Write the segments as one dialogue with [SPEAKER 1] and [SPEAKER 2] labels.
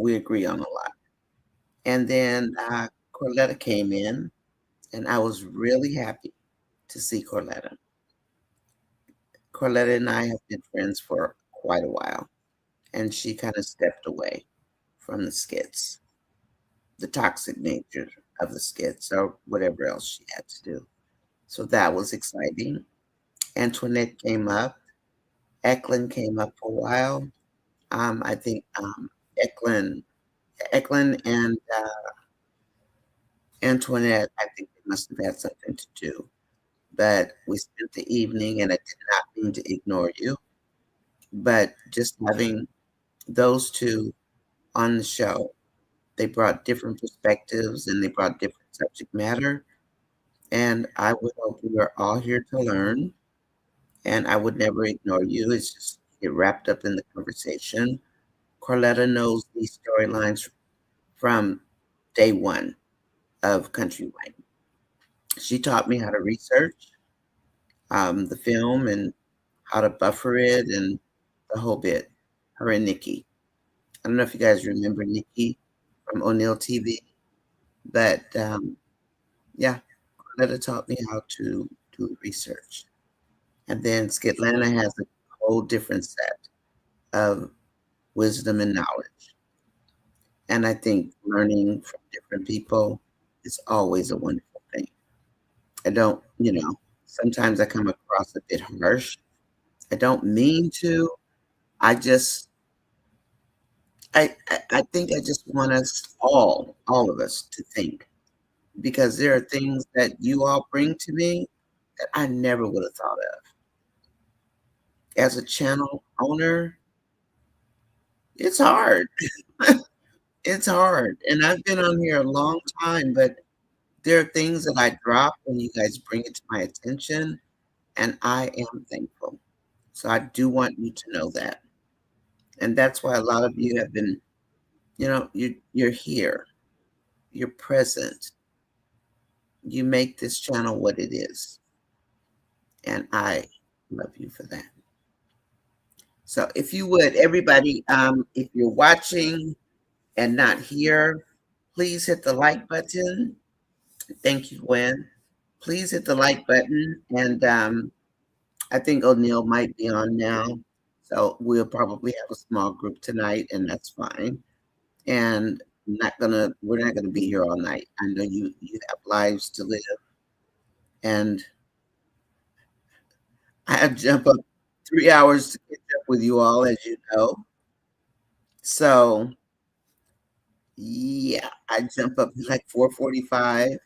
[SPEAKER 1] we agree on a lot. And then Corletta came in, and I was really happy to see Corletta. Corletta and I have been friends for quite a while, and she kind of stepped away from the skits, the toxic nature of the skits, or whatever else she had to do. So that was exciting. Antoinette came up. Eklund came up for a while. I think Eklund and Antoinette, I think they must have had something to do. But we spent the evening, and I did not mean to ignore you. But just having those two on the show, they brought different perspectives and they brought different subject matter. And I would hope we are all here to learn. And I would never ignore you. It's just get wrapped up in the conversation. Carletta knows these storylines from day one of Country Wine. She taught me how to research the film and how to buffer it and the whole bit. Her and Nikki. I don't know if you guys remember Nikki from O'Neill TV, but yeah, Carletta taught me how to do research. And then Skitlana has a whole different set of wisdom and knowledge. And I think learning from different people is always a wonderful thing. I don't, sometimes I come across a bit harsh. I don't mean to. I just, I think I just want us all of us to think, because there are things that you all bring to me that I never would have thought of. As a channel owner, it's hard. It's hard. And I've been on here a long time, but there are things that I drop when you guys bring it to my attention, and I am thankful. So I do want you to know that. And that's why a lot of you have been, you're here, you're present, you make this channel what it is. And I love you for that. So if you would, everybody, if you're watching and not here, please hit the like button. Thank you, Gwen. Please hit the like button. And I think O'Neill might be on now. So we'll probably have a small group tonight, and that's fine. And we're not gonna be here all night. I know you have lives to live. And I have jump up 3 hours to catch up with you all, as you know. So yeah, I jump up like 4:45.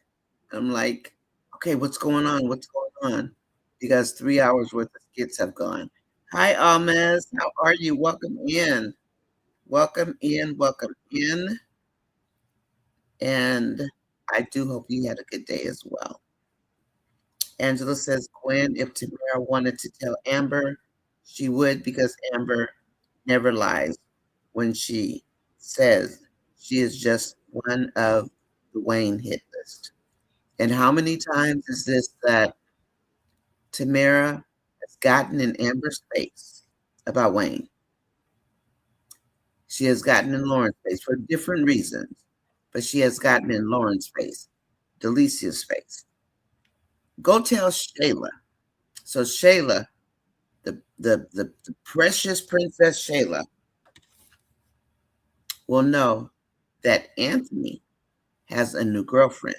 [SPEAKER 1] I'm like, okay, what's going on? What's going on? Because 3 hours worth of skits have gone. Hi, Almez. How are you? Welcome in. Welcome in. Welcome in. And I do hope you had a good day as well. Angela says, Gwen, if Tamera wanted to tell Amber, she would, because Amber never lies when she says she is just one of the Wayne hit list. And how many times is this that Tamera has gotten in Amber's face about Wayne? She has gotten in Lauren's face for different reasons, but she has gotten in Lauren's face, Delicia's face. Go tell Shayla. So Shayla, the precious princess Shayla, will know that Anthony has a new girlfriend.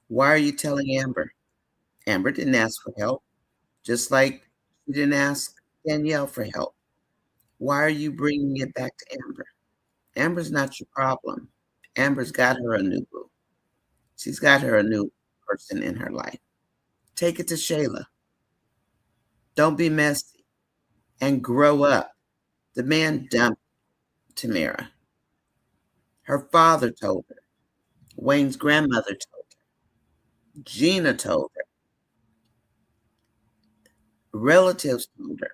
[SPEAKER 1] Why are you telling Amber? Amber didn't ask for help, just like she didn't ask Danielle for help. Why are you bringing it back to Amber? Amber's not your problem. Amber's got her a new boo. She's got her a new person in her life. Take it to Shayla. Don't be messy and grow up. The man dumped Tamera. Her father told her. Wayne's grandmother told her. Gina told her. Relatives told her.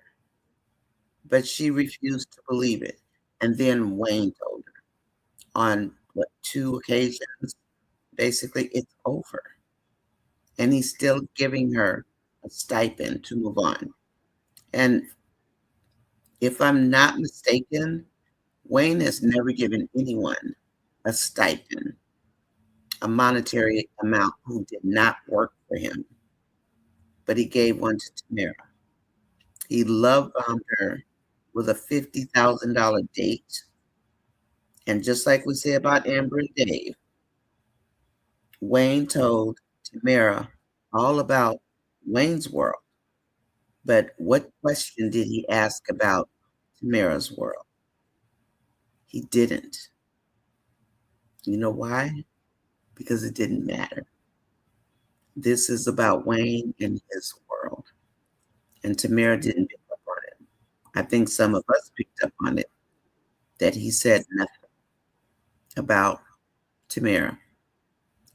[SPEAKER 1] But she refused to believe it. And then Wayne told her on 2 occasions, basically, it's over. And he's still giving her a stipend to move on. And if I'm not mistaken, Wayne has never given anyone a stipend, a monetary amount who did not work for him, but he gave one to Tamera. He love bombed her with a $50,000 date. And just like we say about Amber and Dave, Wayne told Tamera all about Wayne's world. But what question did he ask about Tamera's world? He didn't. You know why? Because it didn't matter. This is about Wayne and his world. And Tamera didn't pick up on it. I think some of us picked up on it, that he said nothing about Tamera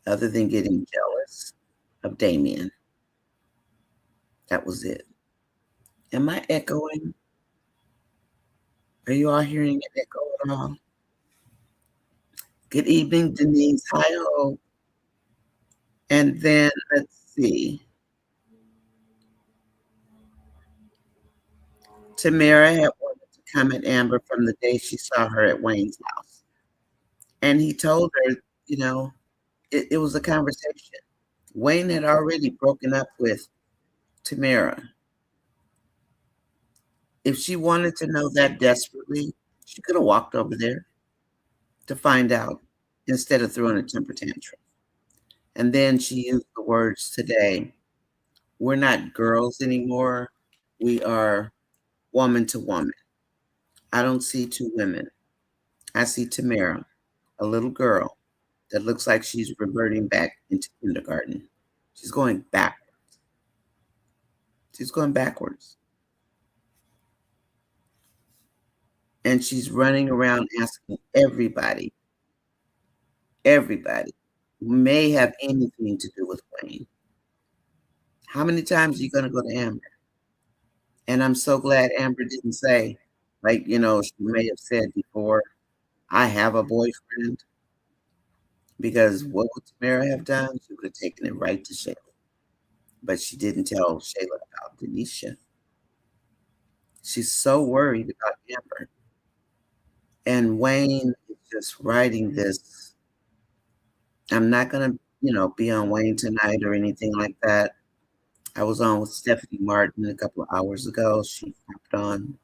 [SPEAKER 1] other than getting jealous of Damien. That was it. Am I echoing? Are you all hearing an echo at all? Good evening, Denise. Hi, ho. And then let's see. Tamera had wanted to come at Amber from the day she saw her at Wayne's house. And he told her, it was a conversation. Wayne had already broken up with Tamera. If she wanted to know that desperately, she could have walked over there to find out instead of throwing a temper tantrum. And then she used the words today, we're not girls anymore. We are woman to woman. I don't see two women. I see Tamera, a little girl that looks like she's reverting back into kindergarten. She's going backwards. She's going backwards. And she's running around asking everybody who may have anything to do with Wayne, how many times are you going to go to Amber? And I'm so glad Amber didn't say, like, she may have said before, I have a boyfriend. Because what would Tamera have done? She would have taken it right to Shayla. But she didn't tell Shayla about Denisha. She's so worried about Amber. And Wayne is just writing this. I'm not going to, be on Wayne tonight or anything like that. I was on with Stephanie Martin a couple of hours ago. She popped on.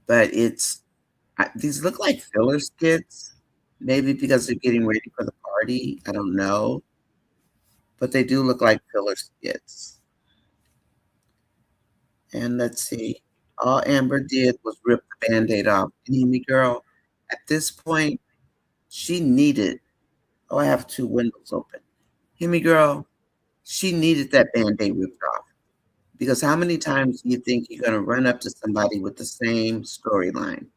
[SPEAKER 1] But these look like filler skits. Maybe because they're getting ready for the party. I don't know. But they do look like filler skits. And let's see. All Amber did was rip the Band-Aid off. And Amy girl, at this point, she needed, I have two windows open. Hemi girl, she needed that Band-Aid ripped off. Because how many times do you think you're going to run up to somebody with the same storyline?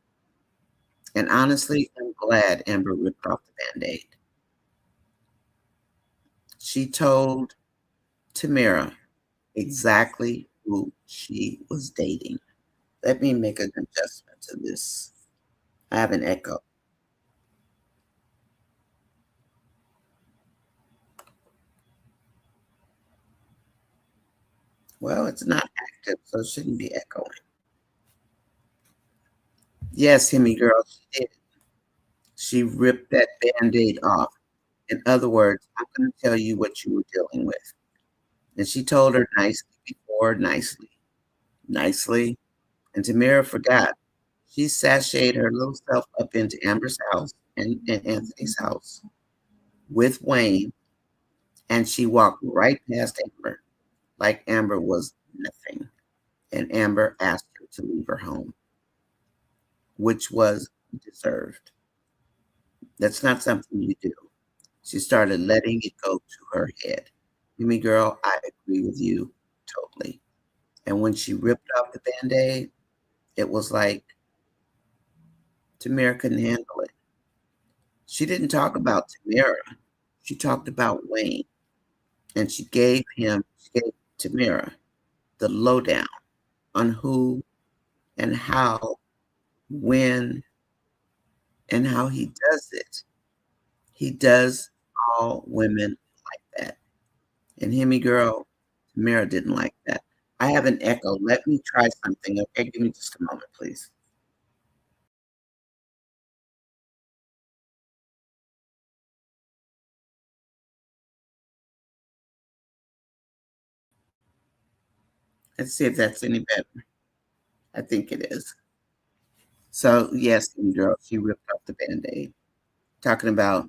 [SPEAKER 1] And honestly, I'm glad Amber ripped off the Band-Aid. She told Tamera exactly who she was dating. Let me make an adjustment to this. I have an echo. Well, it's not active, so it shouldn't be echoing. Yes, Hemi girl, she did. She ripped that Band-Aid off. In other words, I'm going to tell you what you were dealing with. And she told her nicely before, nicely. And Tamera forgot. She sashayed her little self up into Amber's house and Anthony's house with Wayne, and she walked right past Amber like Amber was nothing. And Amber asked her to leave her home, which was deserved. That's not something you do. She started letting it go to her head. Mimi girl, I agree with you totally. And when she ripped off the Band-Aid, it was like Tamera couldn't handle it. She didn't talk about Tamera. She talked about Wayne. And she gave Tamera the lowdown on who and how, when, and how he does it. He does all women like that. And Hemi girl, Tamera didn't like that. I have an echo. Let me try something. Okay, give me just a moment, please. Let's see if that's any better. I think it is. So, yes, girl, she ripped off the Band-Aid. Talking about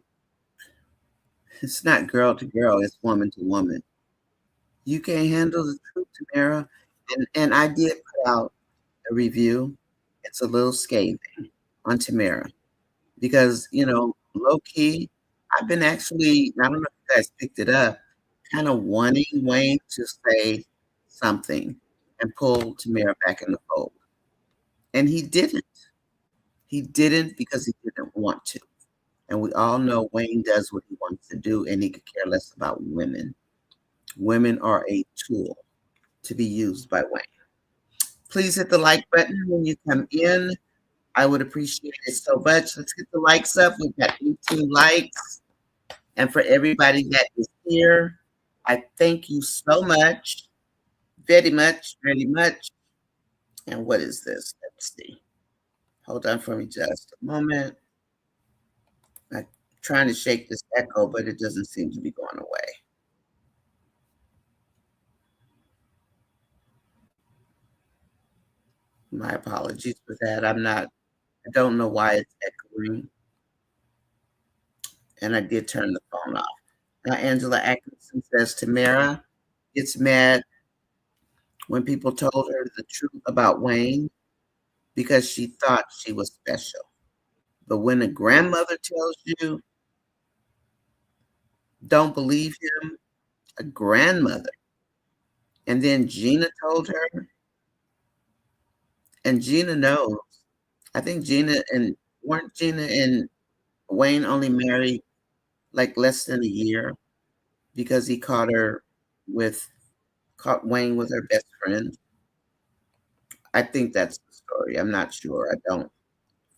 [SPEAKER 1] it's not girl to girl, it's woman to woman. You can't handle the truth, Tamera. And I did put out a review. It's a little scathing on Tamera because, low key, I've been actually, I don't know if you guys picked it up, kind of wanting Wayne to say something and pull Tamera back in the fold. And he didn't. He didn't because he didn't want to. And we all know Wayne does what he wants to do and he could care less about women. Women are a tool to be used by Wayne. Please hit the like button when you come in. I would appreciate it so much. Let's get the likes up. We've got 18 likes. And for everybody that is here, I thank you so much. Very much, very much. And what is this? Let's see. Hold on for me just a moment. I'm trying to shake this echo, but it doesn't seem to be going away. My apologies for that. I don't know why it's echoing. And I did turn the phone off. Angela Atkinson says, Tamera gets mad when people told her the truth about Wayne because she thought she was special. But when a grandmother tells you, don't believe him, a grandmother. And then Gina told her, and Gina knows. I think weren't Gina and Wayne only married like less than a year because he caught Wayne with her best friend. I think that's the story. I'm not sure. I don't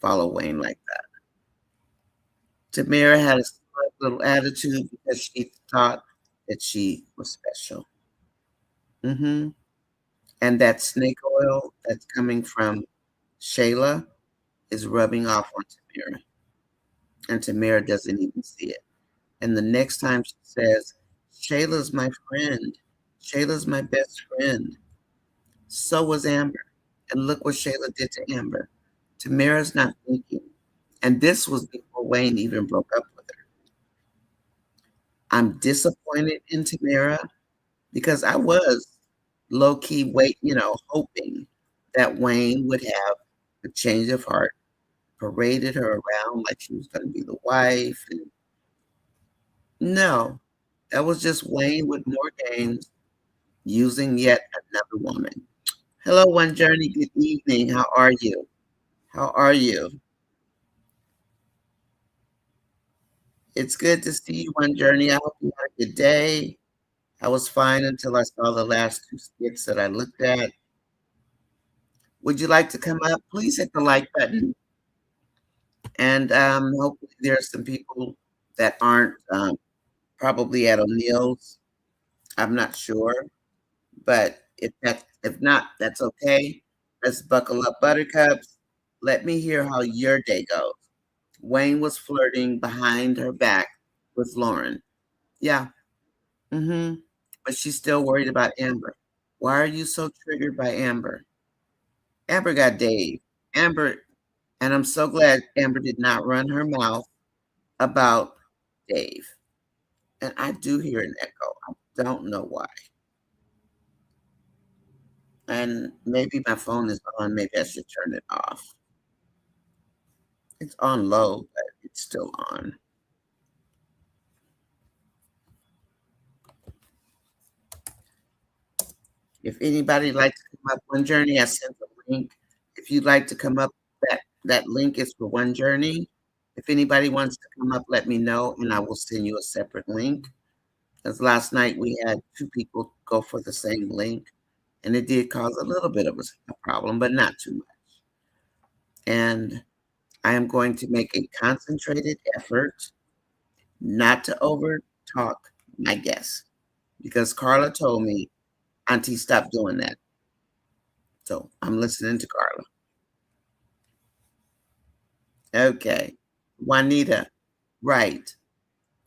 [SPEAKER 1] follow Wayne like that. Tamera had a slight little attitude because she thought that she was special. Hmm. And that snake oil that's coming from Shayla is rubbing off on Tamera. And Tamera doesn't even see it. And the next time she says, Shayla's my friend. Shayla's my best friend. So was Amber. And look what Shayla did to Amber. Tamara's not thinking. And this was before Wayne even broke up with her. I'm disappointed in Tamara because I was low key hoping that Wayne would have a change of heart, paraded her around like she was going to be the wife. And no, that was just Wayne with more games using yet another woman. Hello, One Journey. Good evening. How are you? How are you? It's good to see you, One Journey. I hope you had a good day. I was fine until I saw the last two skits that I looked at. Would you like to come up? Please hit the like button. And hopefully there are some people that aren't probably at O'Neill's. I'm not sure. But if not, that's okay. Let's buckle up, buttercups. Let me hear how your day goes. Wayne was flirting behind her back with Lauren. Yeah. Mm-hmm. But she's still worried about Amber. Why are you so triggered by Amber? Amber got Dave. Amber, and I'm so glad Amber did not run her mouth about Dave. And I do hear an echo. I don't know why. And maybe my phone is on. Maybe I should turn it off. It's on low, but it's still on. If anybody likes to come up One Journey, I sent a link. If you'd like to come up, that link is for One Journey. If anybody wants to come up, let me know, and I will send you a separate link. Because last night we had two people go for the same link, and it did cause a little bit of a problem, but not too much. And I am going to make a concentrated effort not to over talk my guests because Carla told me, Auntie, stop doing that. So I'm listening to Carla. Okay. Juanita, right.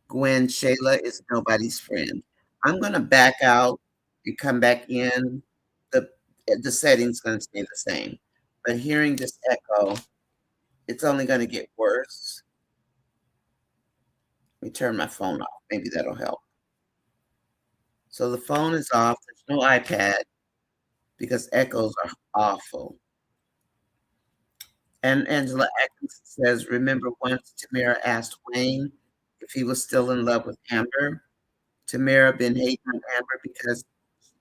[SPEAKER 1] Gwen, Shayla is nobody's friend. I'm going to back out and come back in. the setting's gonna stay the same. But hearing this echo, it's only gonna get worse. Let me turn my phone off. Maybe that'll help. So the phone is off. There's no iPad because echoes are awful. And Angela Atkins says, remember once Tamera asked Wayne if he was still in love with Amber? Tamera been hating on Amber because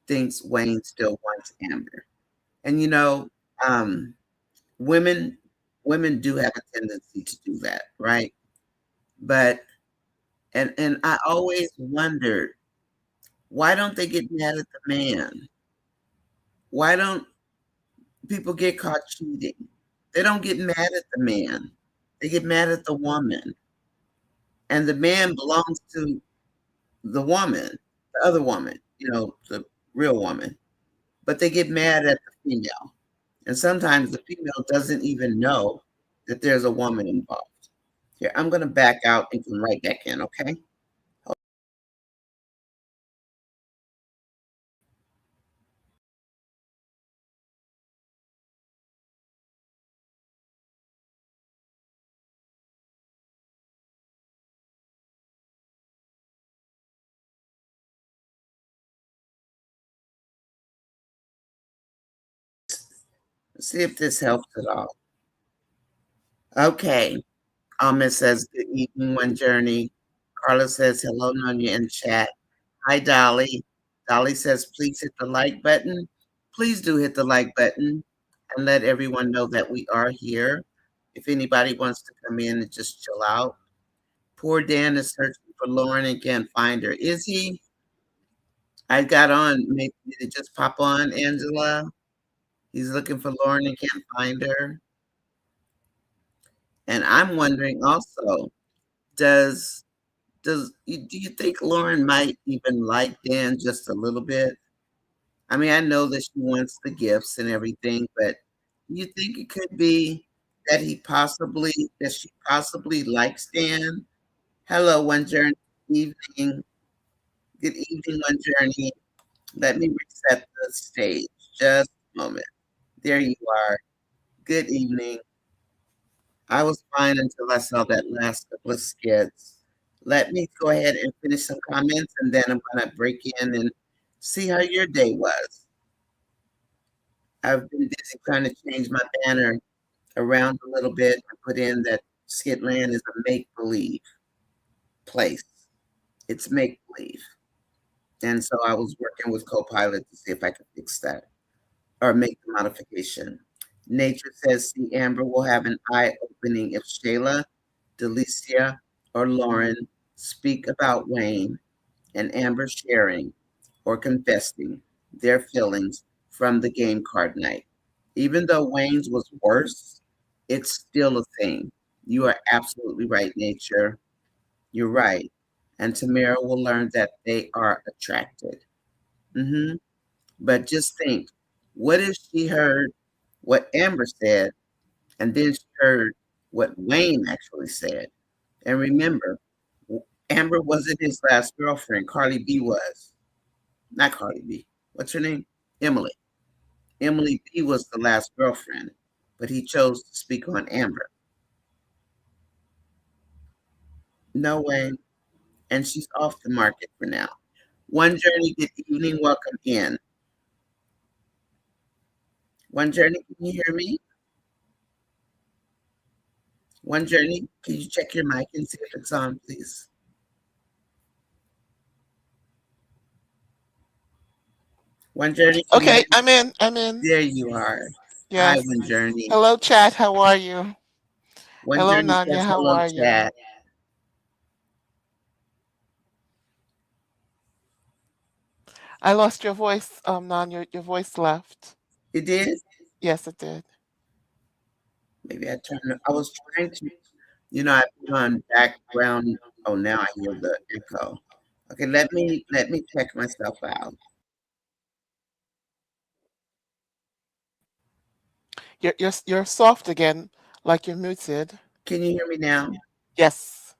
[SPEAKER 1] thinks Wayne still wants Amber. And um, women women do have a tendency to do that, right? But and I always wondered, why don't they get mad at the man? Why don't people get caught cheating? They don't get mad at the man. They get mad at the woman. And the man belongs to the woman, the other woman, the real woman. But they get mad at the female. And sometimes the female doesn't even know that there's a woman involved. Here, I'm going to back out and come right back in, okay? Let's see if this helps at all. Okay. Ahmed says, good evening, One Journey. Carla says, hello, Nonya in chat. Hi, Dolly. Dolly says, please hit the like button. Please do hit the like button and let everyone know that we are here. If anybody wants to come in and just chill out. Poor Dan is searching for Lauren and can't find her. Is he? I got on. Maybe did it just pop on, Angela? He's looking for Lauren and can't find her. And I'm wondering also, does do you think Lauren might even like Dan just a little bit? I mean, I know that she wants the gifts and everything, but do you think it could be that she possibly likes Dan? Hello, One Journey. Evening. Good evening, One Journey. Let me reset the stage. Just a moment. There you are. Good evening. I was fine until I saw that last couple of skits. Let me go ahead and finish some comments, and then I'm going to break in and see how your day was. I've been busy trying to change my banner around a little bit and put in that Skitland is a make believe place. It's make believe. And so I was working with Copilot to see if I could fix that or make the modification. Nature says, see, Amber will have an eye opening if Shayla, Delicia, or Lauren speak about Wayne and Amber sharing or confessing their feelings from the game card night. Even though Wayne's was worse, it's still a thing. You are absolutely right, Nature. You're right. And Tamara will learn that they are attracted. Hmm. But just think, what if she heard what Amber said and then she heard what Wayne actually said? And remember, Amber wasn't his last girlfriend. Carly B was. Not Carly B. What's her name? Emily. Emily B was the last girlfriend, but he chose to speak on Amber. No way. And she's off the market for now. One Journey, good evening. Welcome in. One Journey, can you hear me? One Journey, can you check your mic and see if it's on, please? One Journey, can you
[SPEAKER 2] Okay,
[SPEAKER 1] hear me?
[SPEAKER 2] I'm in.
[SPEAKER 1] There you are. Hi,
[SPEAKER 2] Yes.
[SPEAKER 1] One Journey.
[SPEAKER 2] Hello, chat. How are you?
[SPEAKER 1] One
[SPEAKER 2] Hello,
[SPEAKER 1] Journey
[SPEAKER 2] Nanya.
[SPEAKER 1] says
[SPEAKER 2] How
[SPEAKER 1] hello,
[SPEAKER 2] are you?
[SPEAKER 1] chat.
[SPEAKER 2] I lost your voice, Nanya. Your voice left.
[SPEAKER 1] You did?
[SPEAKER 2] Yes, it did.
[SPEAKER 1] Maybe I was trying to, I put on background. Oh, now I hear the echo. Okay, let me check myself out.
[SPEAKER 2] You're soft again, like you're muted.
[SPEAKER 1] Can you hear me now?
[SPEAKER 2] Yes.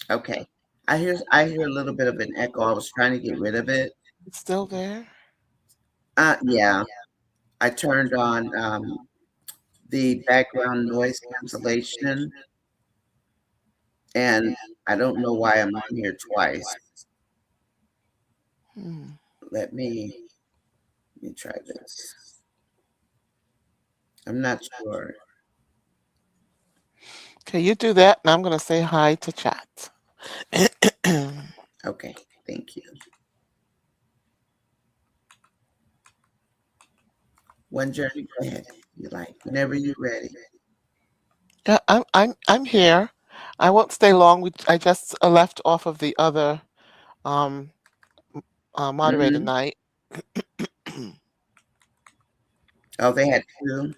[SPEAKER 1] Okay. I hear a little bit of an echo. I was trying to get rid of it.
[SPEAKER 2] It's still there.
[SPEAKER 1] Yeah. I turned on the background noise cancellation, and I don't know why I'm on here twice.
[SPEAKER 2] Hmm.
[SPEAKER 1] Let me try this. I'm not sure.
[SPEAKER 2] Okay, you do that, and I'm gonna say hi to chat.
[SPEAKER 1] Okay, thank you. One journey, go ahead. You like whenever you're ready.
[SPEAKER 2] Yeah, I'm here. I won't stay long. I just left off of the other um moderator
[SPEAKER 1] Hmm.
[SPEAKER 2] night.
[SPEAKER 1] Oh, they had two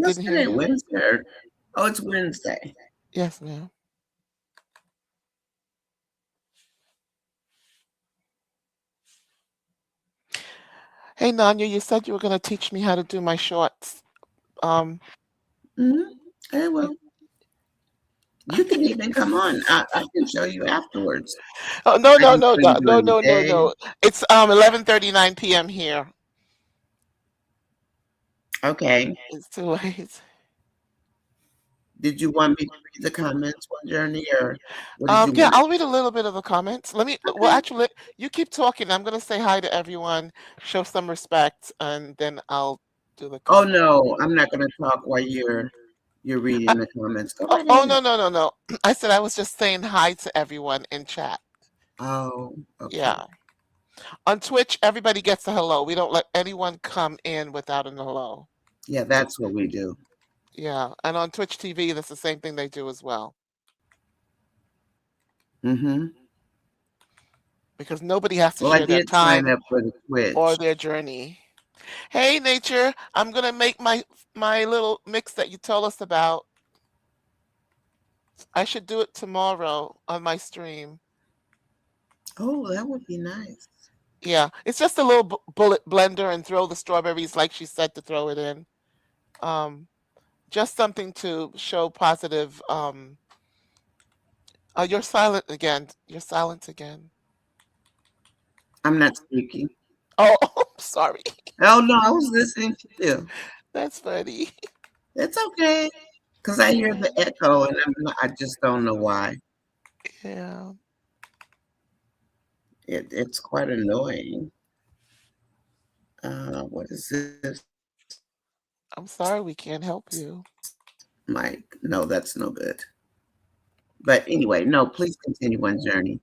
[SPEAKER 2] Didn't hear
[SPEAKER 1] yesterday,
[SPEAKER 2] you.
[SPEAKER 1] Wednesday. Oh, it's Wednesday.
[SPEAKER 2] Yes, ma'am. Hey, Nanya, you said you were gonna teach me how to do my shorts. Um,
[SPEAKER 1] Hmm. Hey, well, you can even come on. I can show you afterwards.
[SPEAKER 2] oh no,
[SPEAKER 1] I
[SPEAKER 2] no,
[SPEAKER 1] can
[SPEAKER 2] no,
[SPEAKER 1] show you
[SPEAKER 2] no, no,
[SPEAKER 1] during the
[SPEAKER 2] no, no,
[SPEAKER 1] day.
[SPEAKER 2] no. It's 11:39 p.m. here.
[SPEAKER 1] Okay.
[SPEAKER 2] It's too late.
[SPEAKER 1] Did you want me to read the comments one journey, or what did you
[SPEAKER 2] Yeah,
[SPEAKER 1] want to
[SPEAKER 2] I'll
[SPEAKER 1] do?
[SPEAKER 2] read a little bit of the comments. Well,
[SPEAKER 1] Okay.
[SPEAKER 2] actually, you keep talking. I'm gonna say hi to everyone, show some respect, and then I'll do the
[SPEAKER 1] Oh
[SPEAKER 2] comment.
[SPEAKER 1] no, I'm not going to talk while you're
[SPEAKER 2] I,
[SPEAKER 1] reading the comments. Go
[SPEAKER 2] oh,
[SPEAKER 1] right
[SPEAKER 2] oh,
[SPEAKER 1] ahead.
[SPEAKER 2] no, no, no, no. I said I was just saying hi to everyone in chat.
[SPEAKER 1] Oh, okay.
[SPEAKER 2] Yeah. On Twitch, everybody gets a hello. We don't let anyone come in without an hello.
[SPEAKER 1] Yeah, that's what we do.
[SPEAKER 2] Yeah. And on Twitch TV, that's the same thing they do as well.
[SPEAKER 1] Hmm.
[SPEAKER 2] Because nobody has to
[SPEAKER 1] Well, I
[SPEAKER 2] share their
[SPEAKER 1] did sign
[SPEAKER 2] time
[SPEAKER 1] up for the
[SPEAKER 2] or
[SPEAKER 1] Twitch.
[SPEAKER 2] their journey. Hey, Nature, I'm gonna make my little mix that you told us about. I should do it tomorrow on my stream.
[SPEAKER 1] Oh, that would be nice.
[SPEAKER 2] Yeah, it's just a little bullet blender and throw the strawberries like she said to throw it in. Um, just something to show positive. Oh, you're silent again. You're silent again.
[SPEAKER 1] I'm not speaking.
[SPEAKER 2] Oh, sorry.
[SPEAKER 1] Oh no, I was listening to you.
[SPEAKER 2] That's funny.
[SPEAKER 1] It's okay, cause I hear
[SPEAKER 2] Yeah,
[SPEAKER 1] the echo, and I just don't know why.
[SPEAKER 2] yeah.
[SPEAKER 1] It's quite annoying. What is this?
[SPEAKER 2] I'm sorry we can't help you.
[SPEAKER 1] Mike? No, that's no good. But anyway, no, please continue on journey.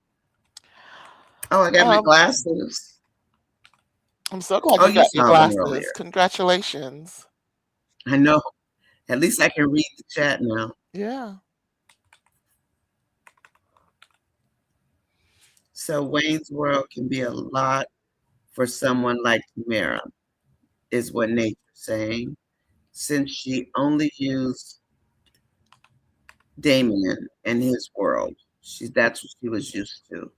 [SPEAKER 1] Oh, I got my
[SPEAKER 2] Um,
[SPEAKER 1] glasses.
[SPEAKER 2] I'm so glad
[SPEAKER 1] Oh,
[SPEAKER 2] you
[SPEAKER 1] you
[SPEAKER 2] got your
[SPEAKER 1] saw them
[SPEAKER 2] glasses.
[SPEAKER 1] earlier.
[SPEAKER 2] Congratulations.
[SPEAKER 1] I know. At least I can read the chat now.
[SPEAKER 2] Yeah.
[SPEAKER 1] So Wayne's World can be a lot for someone like Tamera, is what Nature's saying, since she only used Damien and his world. That's what she was used to.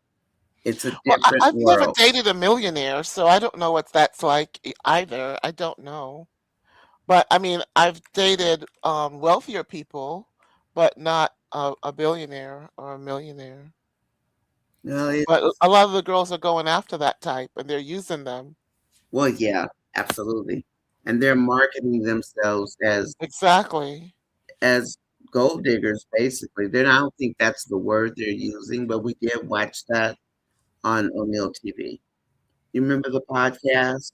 [SPEAKER 1] It's a
[SPEAKER 2] Well,
[SPEAKER 1] different
[SPEAKER 2] I've never
[SPEAKER 1] world.
[SPEAKER 2] dated a millionaire, so I don't know what that's like either. I don't know. But I mean, I've dated wealthier people, but not a billionaire or a millionaire.
[SPEAKER 1] No,
[SPEAKER 2] But
[SPEAKER 1] it's
[SPEAKER 2] a lot of the girls are going after that type and they're using them.
[SPEAKER 1] well, yeah, absolutely. And they're marketing themselves
[SPEAKER 2] Exactly.
[SPEAKER 1] as gold diggers, basically. Then I don't think that's the word they're using, but we did watch that on O'Neill TV. You remember the podcast?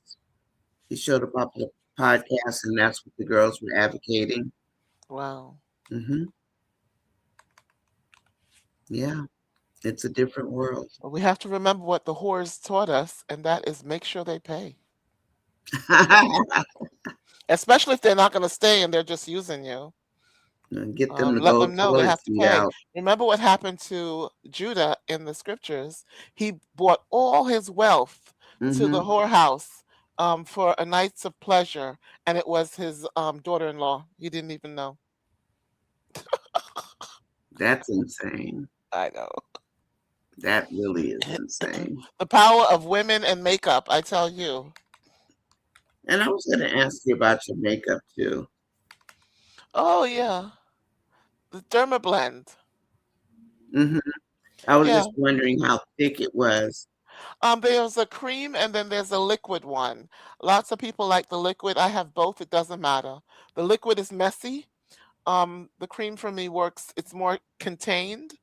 [SPEAKER 1] He showed a popular podcast, and that's what the girls were advocating.
[SPEAKER 2] Wow.
[SPEAKER 1] Hmm. Yeah, it's a different world.
[SPEAKER 2] But we have to remember what the whores taught us, and that is make sure they pay. Especially if they're not going to stay and they're just using you.
[SPEAKER 1] And get them to
[SPEAKER 2] Let
[SPEAKER 1] go
[SPEAKER 2] them know they
[SPEAKER 1] toilet
[SPEAKER 2] have to
[SPEAKER 1] seat
[SPEAKER 2] pay.
[SPEAKER 1] out.
[SPEAKER 2] Remember what happened to Judah in the scriptures? He brought all his wealth to the
[SPEAKER 1] Hmm.
[SPEAKER 2] whorehouse for a night's of pleasure, and it was his daughter-in-law. He didn't even know.
[SPEAKER 1] That's insane.
[SPEAKER 2] I know.
[SPEAKER 1] That really is insane.
[SPEAKER 2] The power of women and makeup, I tell you.
[SPEAKER 1] And I was going to ask you about your makeup too.
[SPEAKER 2] Oh yeah, the Dermablend.
[SPEAKER 1] Hmm. I was
[SPEAKER 2] Yeah,
[SPEAKER 1] just wondering how thick it was.
[SPEAKER 2] There's a cream and then there's a liquid one. Lots of people like the liquid. I have both. It doesn't matter. The liquid is messy. The cream for me works. It's more contained,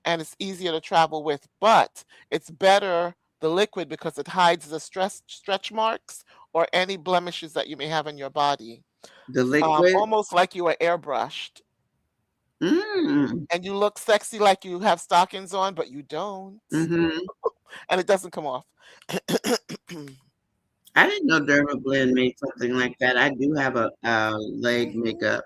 [SPEAKER 2] and it's easier to travel with. But it's better the liquid because it hides the stress stretch marks or any blemishes that you may have in your body.
[SPEAKER 1] The liquid?
[SPEAKER 2] Almost like you are airbrushed,
[SPEAKER 1] Mm.
[SPEAKER 2] and you look sexy like you have stockings on, but you don't,
[SPEAKER 1] Mhm.
[SPEAKER 2] and it doesn't come off.
[SPEAKER 1] I didn't know Dermablend made something like that. I do have a, leg
[SPEAKER 2] Mhm.
[SPEAKER 1] makeup.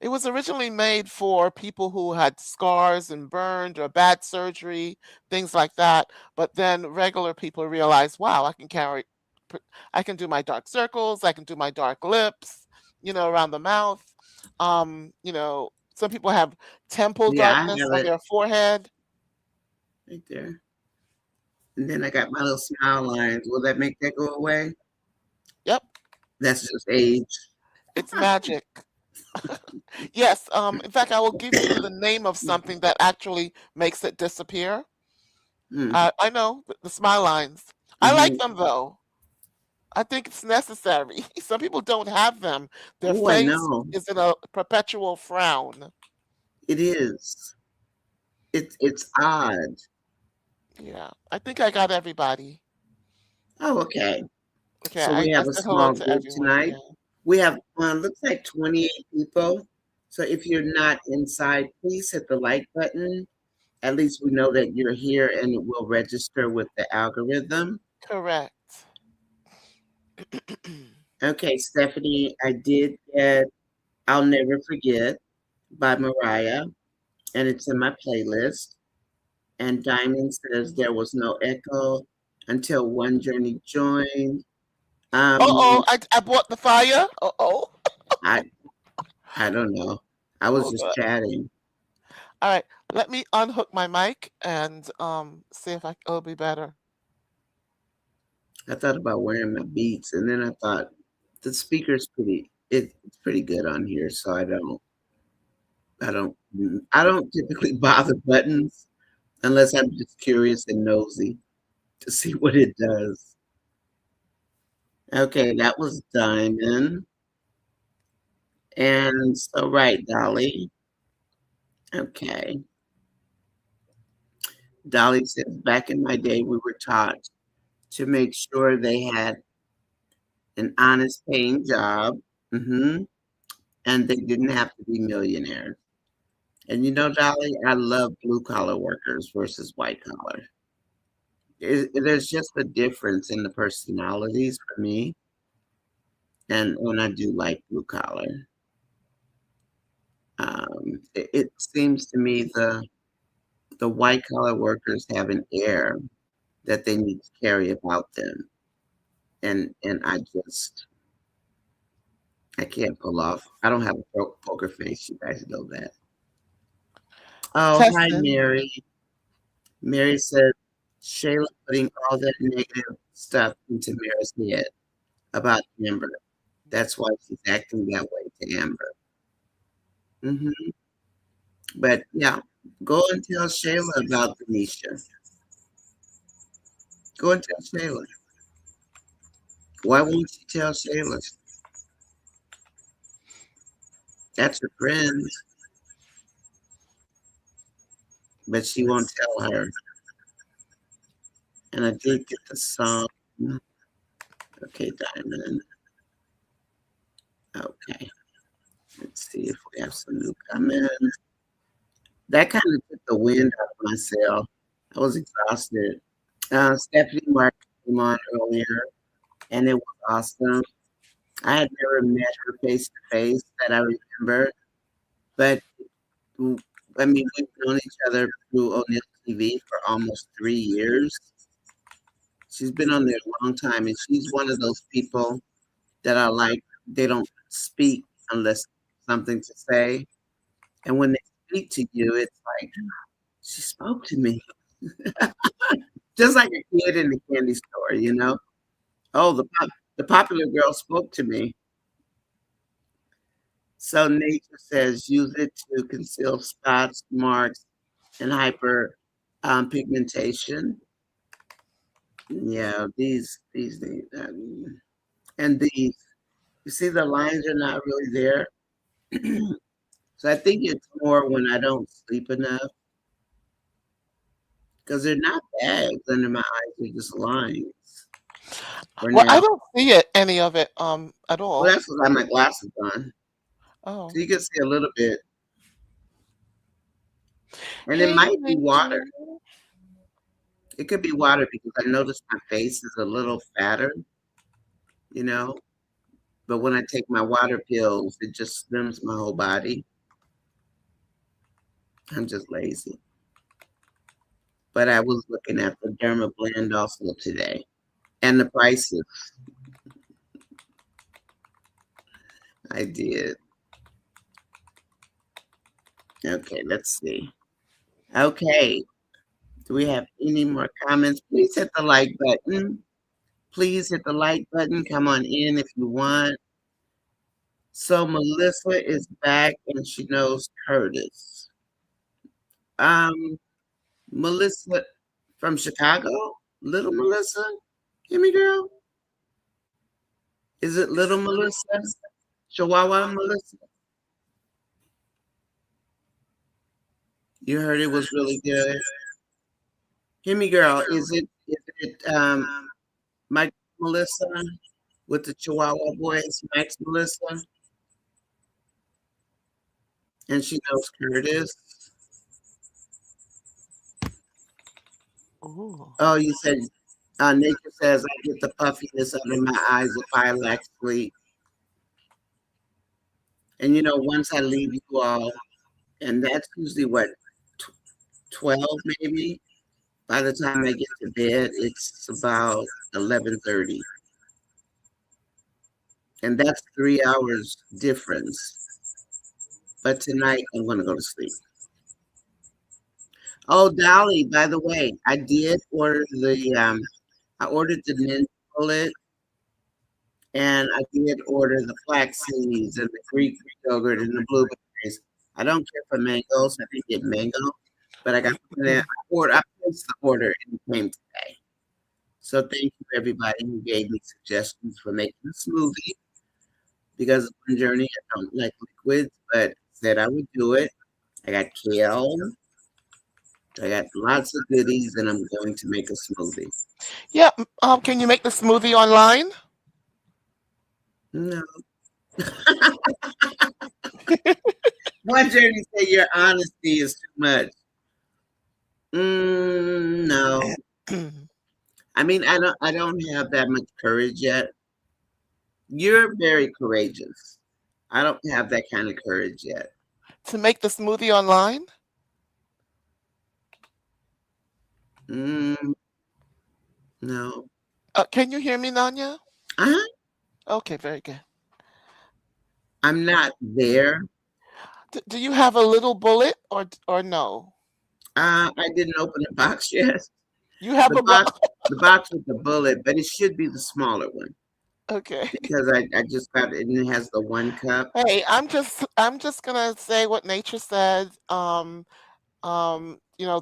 [SPEAKER 2] It was originally made for people who had scars and burned or bad surgery, things like that. But then regular people realized, wow, p- I can do my dark circles, I can do my dark lips, around the mouth. Some people have temple
[SPEAKER 1] Yeah, I
[SPEAKER 2] darkness
[SPEAKER 1] have
[SPEAKER 2] on
[SPEAKER 1] it
[SPEAKER 2] their forehead.
[SPEAKER 1] right there. And then I got my little smile lines. Will that make that go away?
[SPEAKER 2] Yep,
[SPEAKER 1] That's just age.
[SPEAKER 2] it's magic. Yes, in fact, I will give you the name of something that actually makes it disappear.
[SPEAKER 1] Mm,
[SPEAKER 2] I know the smile lines. I like
[SPEAKER 1] mhm.
[SPEAKER 2] them though. I think it's necessary. Some people don't have them. Their
[SPEAKER 1] Oh, I
[SPEAKER 2] face
[SPEAKER 1] know.
[SPEAKER 2] is in a perpetual frown.
[SPEAKER 1] It is. It's odd.
[SPEAKER 2] Yeah, I think I got everybody.
[SPEAKER 1] Oh, okay.
[SPEAKER 2] Okay,
[SPEAKER 1] So
[SPEAKER 2] I,
[SPEAKER 1] we
[SPEAKER 2] I
[SPEAKER 1] have a
[SPEAKER 2] said hello
[SPEAKER 1] small
[SPEAKER 2] to
[SPEAKER 1] group
[SPEAKER 2] everyone.
[SPEAKER 1] tonight.
[SPEAKER 2] Yeah,
[SPEAKER 1] We have, looks like 28 people. So if you're not inside, please hit the like button. At least we know that you're here and it will register with the algorithm.
[SPEAKER 2] correct.
[SPEAKER 1] Okay, Stephanie, I did get I'll Never Forget by Mariah, and it's in my playlist. And Diamond says there was no echo until One Journey joined.
[SPEAKER 2] Uh-oh, I bought the fire. Uh-oh.
[SPEAKER 1] I I don't know. I was
[SPEAKER 2] Oh,
[SPEAKER 1] just
[SPEAKER 2] God.
[SPEAKER 1] chatting.
[SPEAKER 2] All right, let me unhook my mic and see if it'll be better.
[SPEAKER 1] I thought about wearing my beats, and then I thought the speaker's it's pretty good on here, so I don't typically bother buttons unless I'm just curious and nosy to see what it does. Okay, that was Diamond. And so right, Dolly. Okay. Dolly says back in my day we were taught to make sure they had an honest paying job. Hmm. And they didn't have to be millionaires. And you know, Dolly, I love blue collar workers versus white collar. There's just a difference in the personalities for me, and when I do like blue collar, it seems to me the white collar workers have an air that they need to carry about them, and I can't pull off. I don't have a poker face. You guys know that. Oh, hi,
[SPEAKER 2] Testing.
[SPEAKER 1] Mary. Mary says Shayla putting all that negative stuff into Mary's head about Amber. That's why she's acting that way to Amber. Hmm. But yeah, go and tell Shayla about Denisha. Go and tell Shayla. Why won't you tell Shayla? That's her friend, but she won't tell her. And I did get the song. Okay, Diamond. Okay, let's see if we have some new comments. That kind of took the wind out of my sail. I was exhausted. Stephanie Mark came on earlier, and it was awesome. I had never met her face to face that I remember, but w- I mean, we've known each other through O'Neill TV for almost 3 years. She's been on there a long time, and she's one of those people that are like, they don't speak unless something to say. And when they speak to you, it's like, she spoke to me. Just like a kid in the candy store, you know? Oh, the popular girl spoke to me. So nature says use it to conceal spots, marks, and hyper pigmentation. Yeah, and these. You see, the lines are not really there. So I think it's more when I don't sleep enough because they're not bags under my eyes; they're just lines for
[SPEAKER 2] Well, I
[SPEAKER 1] now.
[SPEAKER 2] don't see it any of it at
[SPEAKER 1] Well,
[SPEAKER 2] all.
[SPEAKER 1] that's what I have my glasses on, so
[SPEAKER 2] Oh.
[SPEAKER 1] you can see a little bit, and it
[SPEAKER 2] Hey,
[SPEAKER 1] might be water.
[SPEAKER 2] Rachel.
[SPEAKER 1] It could be water because I noticed my face is a little fatter, you know. But when I take my water pills, it just slims my whole body. I'm just lazy. But I was looking at the Derma blend also today, and the prices. I did. Okay, let's see. Okay, do we have any more comments? Please hit the like button. Please hit the like button. Come on in if you want. So Melissa is back and she knows Curtis. Um, Melissa from Chicago? Little Melissa? Hear me, girl? Is it Little Melissa? Chihuahua Melissa? You heard it was really good. Hear me, girl. Is it Mike Melissa with the Chihuahua voice? Max Melissa? And she knows Curtis.
[SPEAKER 2] Ooh.
[SPEAKER 1] Oh, you said nature says I get the puffiness under my eyes if I lack sleep. And once I leave you all, and that's usually what, 12 maybe. By the time I get to bed, it's about 11:30, and that's 3 hours difference. But tonight I'm gonna go to sleep. Oh, Dolly, by the way, I did order I ordered the ninja bullet, and I did order the flax seeds and the Greek yogurt and the blueberries. I don't care for mangoes. I didn't get mango, but I got that. I placed the order and it came today. So thank you everybody who gave me suggestions for making a smoothie because of one journey I don't like liquids, but said I would do it. I got kale. I got lots of goodies, and I'm going to make a smoothie.
[SPEAKER 2] Yeah. Can you make the smoothie online?
[SPEAKER 1] No, one journey said your honesty is too much. No, I mean I don't have that much courage yet. You're very courageous. I don't have that kind of courage yet.
[SPEAKER 2] To make the smoothie online?
[SPEAKER 1] Mm, no.
[SPEAKER 2] Can you hear me, Nanya?
[SPEAKER 1] Uh-huh.
[SPEAKER 2] Okay, very good.
[SPEAKER 1] I'm not there.
[SPEAKER 2] Do you have a little bullet or no?
[SPEAKER 1] I didn't open the box yet.
[SPEAKER 2] You have
[SPEAKER 1] The
[SPEAKER 2] a bu
[SPEAKER 1] box, the box with the bullet, but it should be the smaller one
[SPEAKER 2] Okay.
[SPEAKER 1] because I just got it and it has the 1 cup.
[SPEAKER 2] Hey, I'm just gonna say what nature said.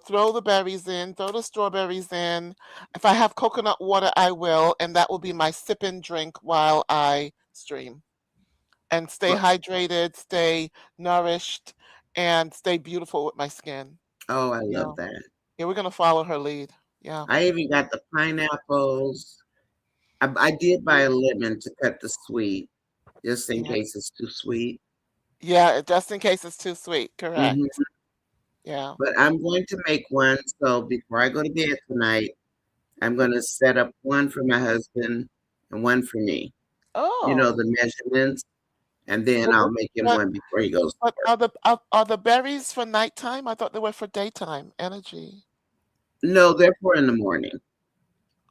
[SPEAKER 2] Throw the berries in, throw the strawberries in. If I have coconut water, I will, and that will be my sip and drink while I stream. And stay
[SPEAKER 1] Well,
[SPEAKER 2] hydrated, stay nourished, and stay beautiful with my skin.
[SPEAKER 1] oh, I
[SPEAKER 2] Yeah.
[SPEAKER 1] love that.
[SPEAKER 2] Yeah, we're gonna follow her lead. Yeah.
[SPEAKER 1] I even got the pineapples. I did buy a lemon to cut the sweet, just in
[SPEAKER 2] Yeah.
[SPEAKER 1] case it's too sweet.
[SPEAKER 2] Yeah, just in case it's too sweet.
[SPEAKER 1] Hmm.
[SPEAKER 2] Correct. Yeah.
[SPEAKER 1] But I'm going to make one. So before I go to bed tonight, I'm going to set up one for my husband and one for me.
[SPEAKER 2] Oh.
[SPEAKER 1] The measurements, and then
[SPEAKER 2] But
[SPEAKER 1] I'll
[SPEAKER 2] this
[SPEAKER 1] make him
[SPEAKER 2] but
[SPEAKER 1] one before he goes to
[SPEAKER 2] but
[SPEAKER 1] work.
[SPEAKER 2] are the berries for nighttime? I thought they were for daytime energy.
[SPEAKER 1] No, they're for in the morning.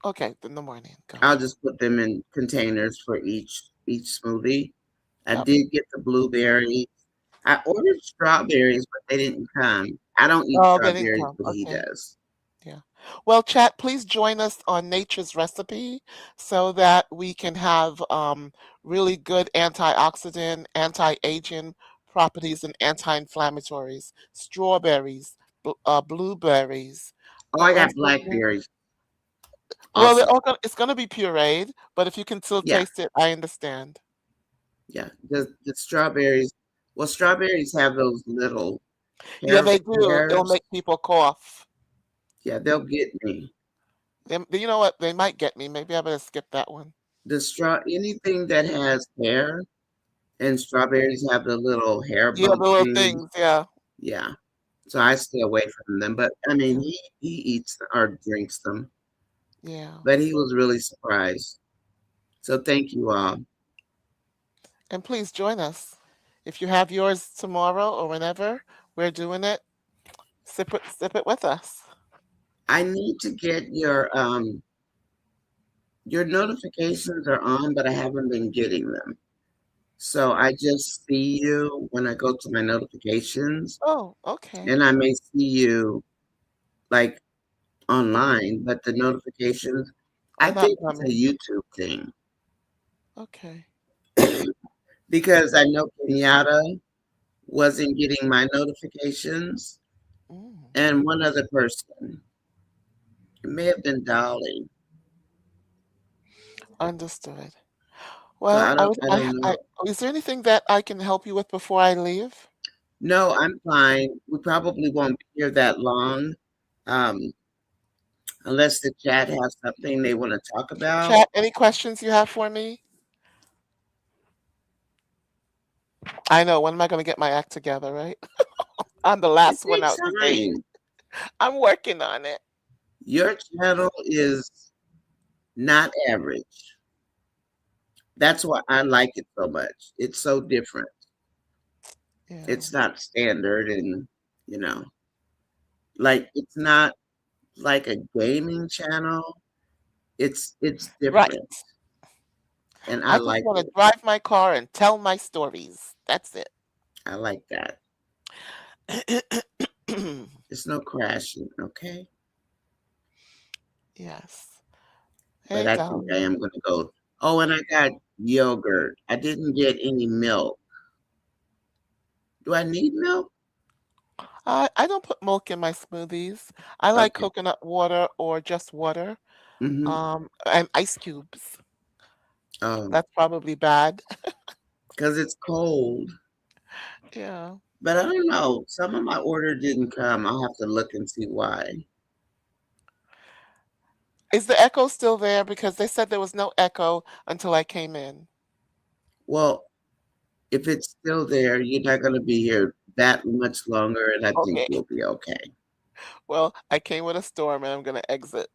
[SPEAKER 2] Okay, in the morning. Got
[SPEAKER 1] I'll
[SPEAKER 2] it.
[SPEAKER 1] just put them in containers for each smoothie. I
[SPEAKER 2] Yep.
[SPEAKER 1] did get the blueberries. I ordered strawberries, but they didn't come. I don't eat
[SPEAKER 2] Oh, they didn't
[SPEAKER 1] strawberries,
[SPEAKER 2] come.
[SPEAKER 1] but he
[SPEAKER 2] Okay.
[SPEAKER 1] does.
[SPEAKER 2] Yeah. Well, chat, please join us on Nature's Recipe so that we can have really good antioxidant, anti-aging properties and anti-inflammatories. Strawberries, blueberries.
[SPEAKER 1] Oh, I got
[SPEAKER 2] Also,
[SPEAKER 1] blackberries.
[SPEAKER 2] Well,
[SPEAKER 1] also.
[SPEAKER 2] it's gonna be pureed, but if you can still
[SPEAKER 1] Yeah,
[SPEAKER 2] taste it, I understand.
[SPEAKER 1] yeah. The strawberries. Well, strawberries have those little
[SPEAKER 2] Yeah, they do. It'll
[SPEAKER 1] hairs.
[SPEAKER 2] make people cough.
[SPEAKER 1] Yeah, they'll get me.
[SPEAKER 2] You know what? They might get me. Maybe I better skip that one.
[SPEAKER 1] The straw anything that has hair and strawberries have the little hair
[SPEAKER 2] Yeah,
[SPEAKER 1] bump
[SPEAKER 2] the little
[SPEAKER 1] things.
[SPEAKER 2] things. Yeah,
[SPEAKER 1] Yeah. So I stay away from them. But I mean, he eats or drinks them.
[SPEAKER 2] yeah.
[SPEAKER 1] But he was really surprised. So thank you all.
[SPEAKER 2] And please join us. If you have yours tomorrow or whenever we're doing it, sip it with us.
[SPEAKER 1] I need to get your notifications are on, but I haven't been getting them. So I just see you when I go to my notifications,
[SPEAKER 2] Oh, okay.
[SPEAKER 1] and I may see you like online, but the notifications,
[SPEAKER 2] Are
[SPEAKER 1] I
[SPEAKER 2] not
[SPEAKER 1] think it's a
[SPEAKER 2] coming.
[SPEAKER 1] YouTube thing
[SPEAKER 2] Okay.
[SPEAKER 1] because I know Kenyatta wasn't getting my notifications,
[SPEAKER 2] Mm,
[SPEAKER 1] and one other person. It may have been Dolly.
[SPEAKER 2] understood.
[SPEAKER 1] So
[SPEAKER 2] Well,
[SPEAKER 1] I don't know.
[SPEAKER 2] is there anything that I can help you with before I leave?
[SPEAKER 1] No, I'm fine. We probably won't be here that long, um, unless the chat has something they want to talk about.
[SPEAKER 2] Chat, any questions you have for me? I know. When am I going to get my act together, right? I'm the
[SPEAKER 1] It
[SPEAKER 2] last one
[SPEAKER 1] takes
[SPEAKER 2] out the gate.
[SPEAKER 1] time.
[SPEAKER 2] I'm working on it.
[SPEAKER 1] Your channel is not average. That's why I like it so much. It's so different.
[SPEAKER 2] Yeah.
[SPEAKER 1] It's not standard and, you know, like it's not like a gaming channel. It's
[SPEAKER 2] Right.
[SPEAKER 1] different and I
[SPEAKER 2] I just
[SPEAKER 1] like
[SPEAKER 2] want to
[SPEAKER 1] it.
[SPEAKER 2] drive my car and tell my stories. That's it.
[SPEAKER 1] I like that. There's no crashing, okay?
[SPEAKER 2] Yes.
[SPEAKER 1] But
[SPEAKER 2] Hey,
[SPEAKER 1] I think I
[SPEAKER 2] darling.
[SPEAKER 1] am gonna go. Oh, and I got yogurt. I didn't get any milk. Do I need milk?
[SPEAKER 2] I don't put milk in my smoothies. I like
[SPEAKER 1] Okay.
[SPEAKER 2] coconut water or just water,
[SPEAKER 1] Mm-hmm.
[SPEAKER 2] and ice cubes.
[SPEAKER 1] Oh,
[SPEAKER 2] That's probably bad.
[SPEAKER 1] because it's cold.
[SPEAKER 2] Yeah.
[SPEAKER 1] But I don't know. Some of my order didn't come. I'll have to look and see why.
[SPEAKER 2] Is the echo still there? Because they said there was no echo until I came in.
[SPEAKER 1] Well, if it's still there, you're not gonna be here that much longer, and I think
[SPEAKER 2] Okay.
[SPEAKER 1] you'll be okay.
[SPEAKER 2] Well, I came with a storm and I'm gonna exit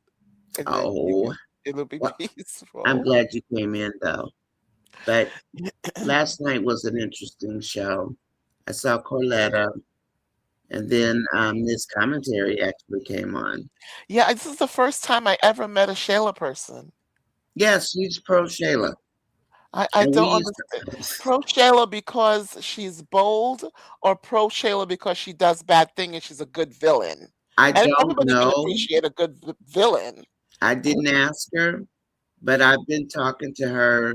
[SPEAKER 2] and then
[SPEAKER 1] Oh,
[SPEAKER 2] it'll be
[SPEAKER 1] well, I'm
[SPEAKER 2] peaceful.
[SPEAKER 1] glad you came in though. But last night was an interesting show. I saw Corletta, and then this commentary actually came on.
[SPEAKER 2] Yeah, this is the first time I ever met a Shayla person.
[SPEAKER 1] Yes, she's pro Shayla,
[SPEAKER 2] I
[SPEAKER 1] and we
[SPEAKER 2] don't
[SPEAKER 1] used
[SPEAKER 2] understand.
[SPEAKER 1] to.
[SPEAKER 2] Pro Shayla because she's bold, or pro Shayla because she does bad thing and she's a good villain?
[SPEAKER 1] I
[SPEAKER 2] And
[SPEAKER 1] don't
[SPEAKER 2] everybody can
[SPEAKER 1] know.
[SPEAKER 2] appreciate a good villain.
[SPEAKER 1] I didn't ask her, but I've been talking to her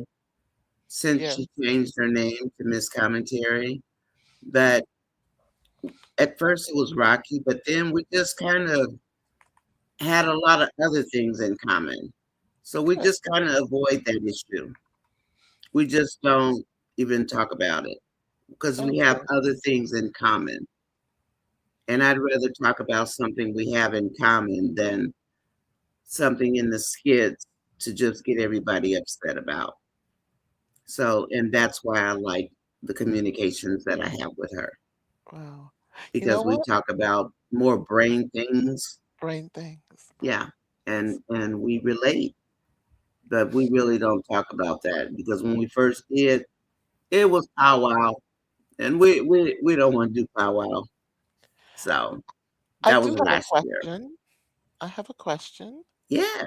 [SPEAKER 1] since
[SPEAKER 2] Yeah,
[SPEAKER 1] she changed her name to Miss Commentary. But at first it was rocky, but then we just kind of had a lot of other things in common. So we
[SPEAKER 2] good.
[SPEAKER 1] just kind of avoid that issue. We just don't even talk about it because we have
[SPEAKER 2] Okay.
[SPEAKER 1] other things in common. And I'd rather talk about something we have in common than something in the skits to just get everybody upset about. So, and that's why I like the communications that I have with her
[SPEAKER 2] Wow. You know
[SPEAKER 1] because we
[SPEAKER 2] what?
[SPEAKER 1] talk about more brain things.
[SPEAKER 2] Brain things.
[SPEAKER 1] Yeah.
[SPEAKER 2] Brain
[SPEAKER 1] And we relate, but we really don't talk about that because when we first did, it was powwow, and we don't want to do powwow. So
[SPEAKER 2] I
[SPEAKER 1] that was
[SPEAKER 2] do have a
[SPEAKER 1] last year.
[SPEAKER 2] question. I have a question.
[SPEAKER 1] Yeah,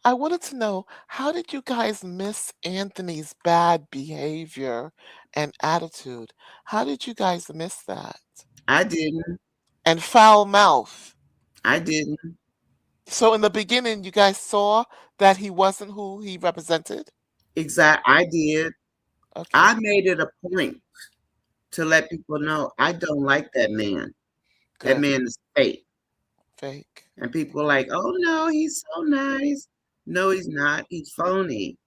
[SPEAKER 2] I wanted to know, how did you guys miss Anthony's bad behavior and attitude? How did you guys miss that?
[SPEAKER 1] I didn't.
[SPEAKER 2] And foul mouth.
[SPEAKER 1] I didn't.
[SPEAKER 2] So in the beginning, you guys saw that he wasn't who he represented?
[SPEAKER 1] I did. I
[SPEAKER 2] Okay,
[SPEAKER 1] made it a point to let people know I don't like that man. That
[SPEAKER 2] good.
[SPEAKER 1] man is fake.
[SPEAKER 2] Fake.
[SPEAKER 1] And people are like, oh no, he's so nice. No, he's not. He's phony.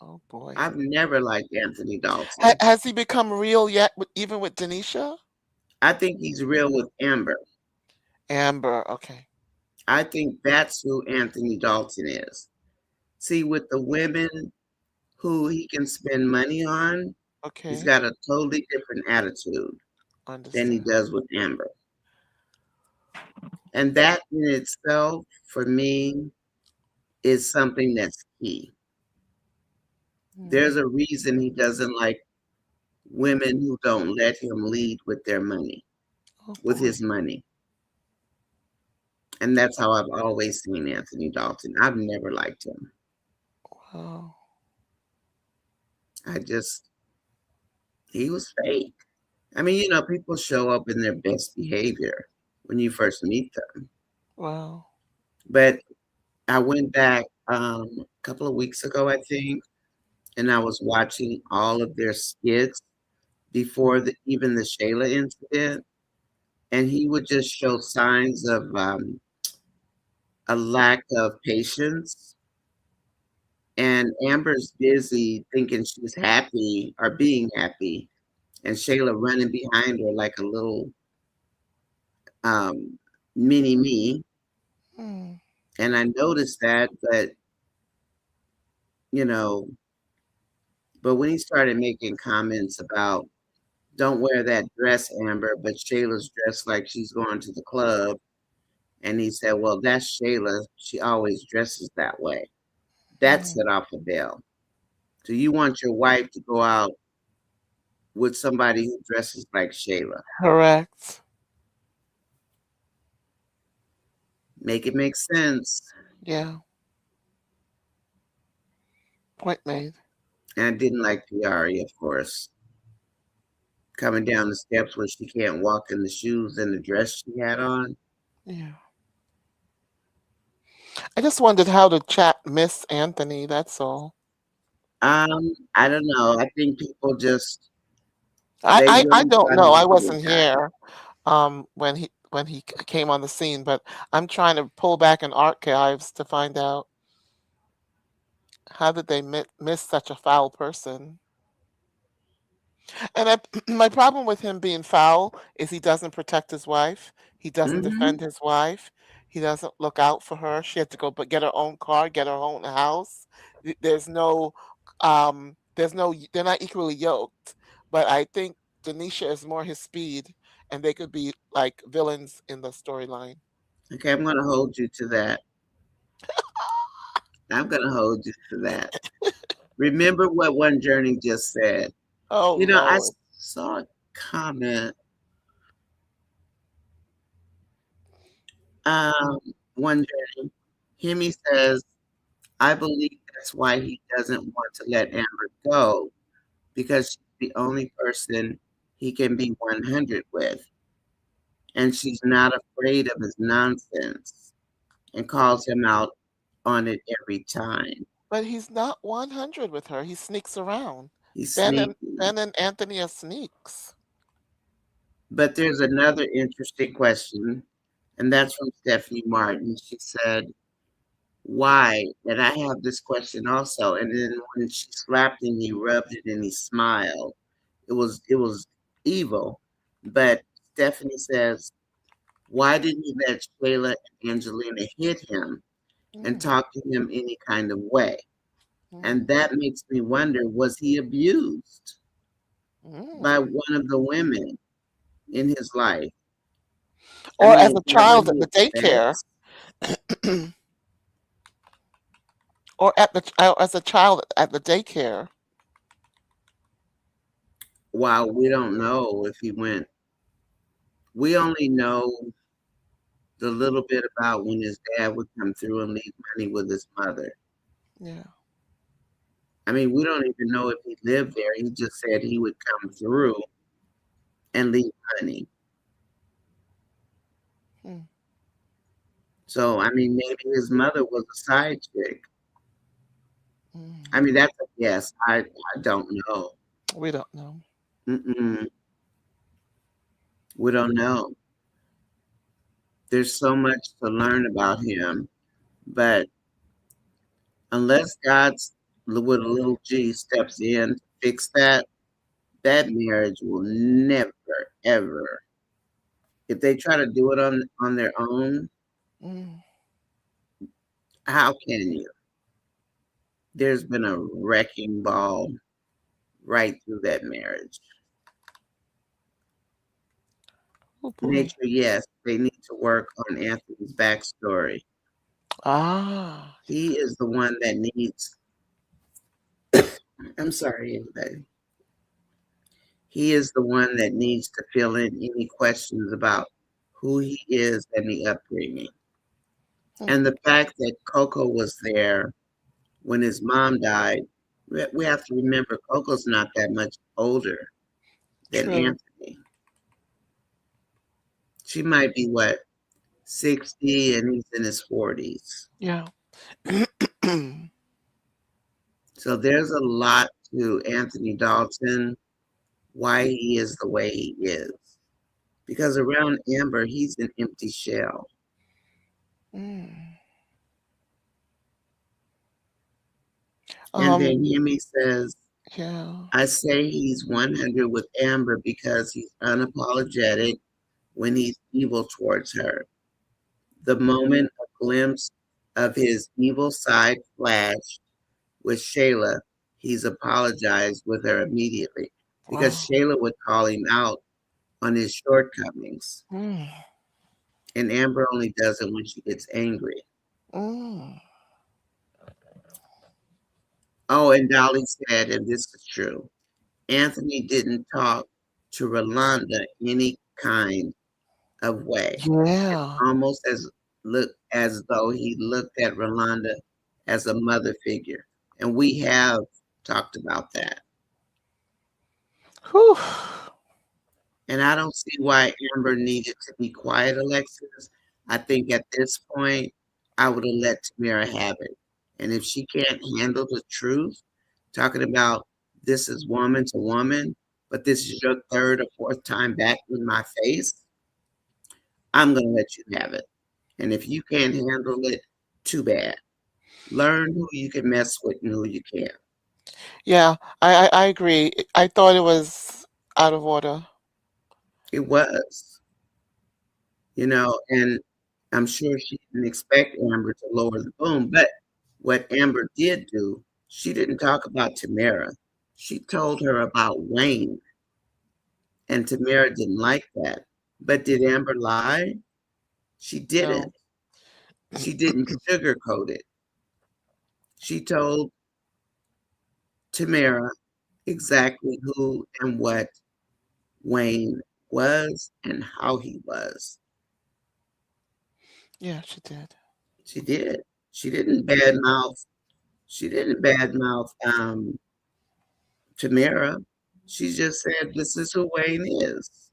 [SPEAKER 2] Oh boy.
[SPEAKER 1] I've never liked Anthony Dalton.
[SPEAKER 2] Has he become real yet, even with Denisha?
[SPEAKER 1] I think he's real with Amber.
[SPEAKER 2] Amber, okay.
[SPEAKER 1] I think that's who Anthony Dalton is. See, with the women who he can spend money on, he's
[SPEAKER 2] Okay.
[SPEAKER 1] got a totally different attitude than he
[SPEAKER 2] Understand.
[SPEAKER 1] does with Amber. And that in itself, for me, is something that's key.
[SPEAKER 2] Mm.
[SPEAKER 1] There's a reason he doesn't like women who don't let him lead with their money,
[SPEAKER 2] Oh
[SPEAKER 1] with
[SPEAKER 2] boy.
[SPEAKER 1] his money. And that's how I've always seen Anthony Dalton. I've never liked him.
[SPEAKER 2] Wow.
[SPEAKER 1] I just, he was fake. I mean, people show up in their best behavior when you first meet them.
[SPEAKER 2] Wow.
[SPEAKER 1] But I went back a couple of weeks ago, I think, and I was watching all of their skits before even the Shayla incident, and he would just show signs of a lack of patience. And Amber's busy thinking she's happy or being happy, and Shayla running behind her like a little um, mini me.
[SPEAKER 2] Mm.
[SPEAKER 1] And I noticed that, but you know, but when he started making comments about don't wear that dress, Amber, but Shayla's dressed like she's going to the club. And he said, well, that's Shayla. She always dresses that way. That
[SPEAKER 2] Mm.
[SPEAKER 1] set off a bell. So you want your wife to go out with somebody who dresses like Shayla.
[SPEAKER 2] Correct.
[SPEAKER 1] Make it make sense.
[SPEAKER 2] Yeah. Point made.
[SPEAKER 1] And I didn't like Piari, of course, coming down the steps where she can't walk in the shoes and the dress she had on.
[SPEAKER 2] Yeah. I just wondered how the chat missed Anthony, that's all.
[SPEAKER 1] I don't know. I think people just
[SPEAKER 2] I
[SPEAKER 1] they
[SPEAKER 2] I I
[SPEAKER 1] really
[SPEAKER 2] don't
[SPEAKER 1] thought he
[SPEAKER 2] know,
[SPEAKER 1] was
[SPEAKER 2] I
[SPEAKER 1] a good
[SPEAKER 2] wasn't
[SPEAKER 1] guy.
[SPEAKER 2] here, when he came on the scene, but I'm trying to pull back in archives to find out how did they miss such a foul person. And I my problem with him being foul is he doesn't protect his wife, he doesn't
[SPEAKER 1] Hmm.
[SPEAKER 2] defend his wife, he doesn't look out for her, she had to go but get her own car, get her own house. There's no they're not equally yoked, but I think Denisha is more his speed, and they could be like villains in the storyline.
[SPEAKER 1] Okay, I'm going to hold you to that. I'm going to hold you to that. Remember what One Journey just said.
[SPEAKER 2] Oh,
[SPEAKER 1] I
[SPEAKER 2] Lord.
[SPEAKER 1] saw a comment. Um, One Journey. Himi says, I believe that's why he doesn't want to let Amber go because she's the only person he can be 100 with. And she's not afraid of his nonsense and calls him out on it every time.
[SPEAKER 2] But he's not 100 with her, he sneaks around.
[SPEAKER 1] He's
[SPEAKER 2] Ben and
[SPEAKER 1] sneaky.
[SPEAKER 2] Ben and Anthony are sneaks.
[SPEAKER 1] But there's another interesting question, and that's from Stephanie Martin. She said, why? And I have this question also. And then when she slapped him, he rubbed it and he smiled. It was evil. But Stephanie says, why didn't he let Shayla and Angelina hit him and
[SPEAKER 2] Mm,
[SPEAKER 1] talk to him any kind of way? And
[SPEAKER 2] mm,
[SPEAKER 1] that makes me wonder, was he abused by
[SPEAKER 2] mm.
[SPEAKER 1] one of the women in his life? I
[SPEAKER 2] Or
[SPEAKER 1] mean,
[SPEAKER 2] as
[SPEAKER 1] is
[SPEAKER 2] a
[SPEAKER 1] that what
[SPEAKER 2] child at
[SPEAKER 1] he
[SPEAKER 2] the daycare,
[SPEAKER 1] expects?
[SPEAKER 2] or as a child at the daycare.
[SPEAKER 1] While we don't know if he went, we only know the little bit about when his dad would come through and leave money with his mother.
[SPEAKER 2] Yeah.
[SPEAKER 1] I mean, we don't even know if he lived there. He just said he would come through and leave money.
[SPEAKER 2] Mm,
[SPEAKER 1] So, I mean, maybe his mother was a side chick. I
[SPEAKER 2] mm.
[SPEAKER 1] mean, that's a guess. I don't know.
[SPEAKER 2] We don't know.
[SPEAKER 1] Mm-mm, we don't know. There's so much to learn about him, but Unless God's with a little G steps in to fix that, that marriage will never, ever. If they try to do it on their own,
[SPEAKER 2] Mm.
[SPEAKER 1] how can you? There's been a wrecking ball right through that marriage.
[SPEAKER 2] Oh boy.
[SPEAKER 1] Nature, yes, they need to work on Anthony's backstory.
[SPEAKER 2] Ah.
[SPEAKER 1] He is the one that needs, I'm sorry, everybody. He is the one that needs to fill in any questions about who he is and the upbringing.
[SPEAKER 2] Hmm.
[SPEAKER 1] And the fact that Coco was there when his mom died, we have to remember Coco's not that much older than
[SPEAKER 2] True.
[SPEAKER 1] Anthony. She might be what, 60 and he's in his 40s.
[SPEAKER 2] Yeah.
[SPEAKER 1] So there's a lot to Anthony Dalton, why he is the way he is. Because around Amber, he's an empty shell.
[SPEAKER 2] Mm.
[SPEAKER 1] And
[SPEAKER 2] Um.
[SPEAKER 1] then Yemi says,
[SPEAKER 2] Yeah.
[SPEAKER 1] I say he's 100 with Amber because he's unapologetic when he's evil towards her. The moment a glimpse of his evil side flashed with Shayla, he's apologized with her immediately because
[SPEAKER 2] Wow.
[SPEAKER 1] Shayla would call him out on his shortcomings.
[SPEAKER 2] Mm.
[SPEAKER 1] And Amber only does it when she gets angry.
[SPEAKER 2] Mm.
[SPEAKER 1] Oh, and Dolly said, and this is true, Anthony didn't talk to Rolanda any kind of way. It's
[SPEAKER 2] Yeah.
[SPEAKER 1] almost as though he looked at Rolanda as a mother figure. And we have talked about that.
[SPEAKER 2] Whew.
[SPEAKER 1] And I don't see why Amber needed to be quiet, Alexis. I think at this point, I would have let Tamara have it. And if she can't handle the truth, talking about this is woman to woman, but this is your third or fourth time back in my face, I'm going to let you have it. And if you can't handle it, too bad. Learn who you can mess with and who you can't.
[SPEAKER 2] Yeah. I agree. I thought it was out of order.
[SPEAKER 1] It was, and I'm sure she didn't expect Amber to lower the boom. But what Amber did do, she didn't talk about Tamara. She told her about Wayne, and Tamara didn't like that. But did Amber lie? She
[SPEAKER 2] No.
[SPEAKER 1] didn't. She didn't sugarcoat it. She told Tamara exactly who and what Wayne was and how he was.
[SPEAKER 2] Yeah, she did.
[SPEAKER 1] She did. She didn't badmouth. She didn't badmouth Tamara. She just said, "This is who Wayne is."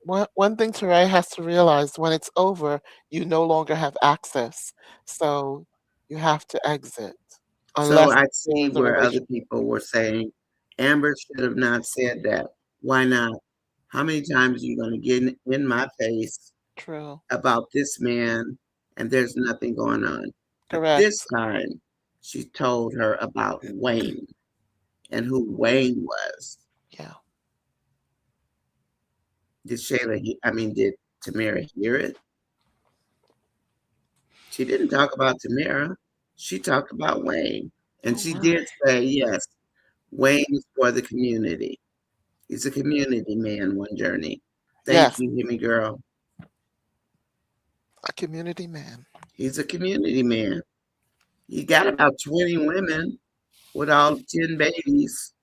[SPEAKER 2] Well, one thing Teray has to realize, when it's over, you no longer have access, so you have to exit
[SPEAKER 1] So
[SPEAKER 2] unless
[SPEAKER 1] I see
[SPEAKER 2] there's a
[SPEAKER 1] where other
[SPEAKER 2] relation.
[SPEAKER 1] people were saying Amber should have not said that. Why not? How many times are you going to get in my face
[SPEAKER 2] True.
[SPEAKER 1] about this man and there's nothing going on? But this
[SPEAKER 2] Correct.
[SPEAKER 1] time, she told her about Wayne and who Wayne was.
[SPEAKER 2] Yeah.
[SPEAKER 1] Did did Tamara hear it? She didn't talk about Tamara. She talked about Wayne. And
[SPEAKER 2] Oh
[SPEAKER 1] she
[SPEAKER 2] my.
[SPEAKER 1] did say, yes, Wayne is for the community. He's a community man, one journey. Thank
[SPEAKER 2] Yes,
[SPEAKER 1] you, Himmy girl.
[SPEAKER 2] a community man.
[SPEAKER 1] He's a community man. He got about 20 women with all 10 babies,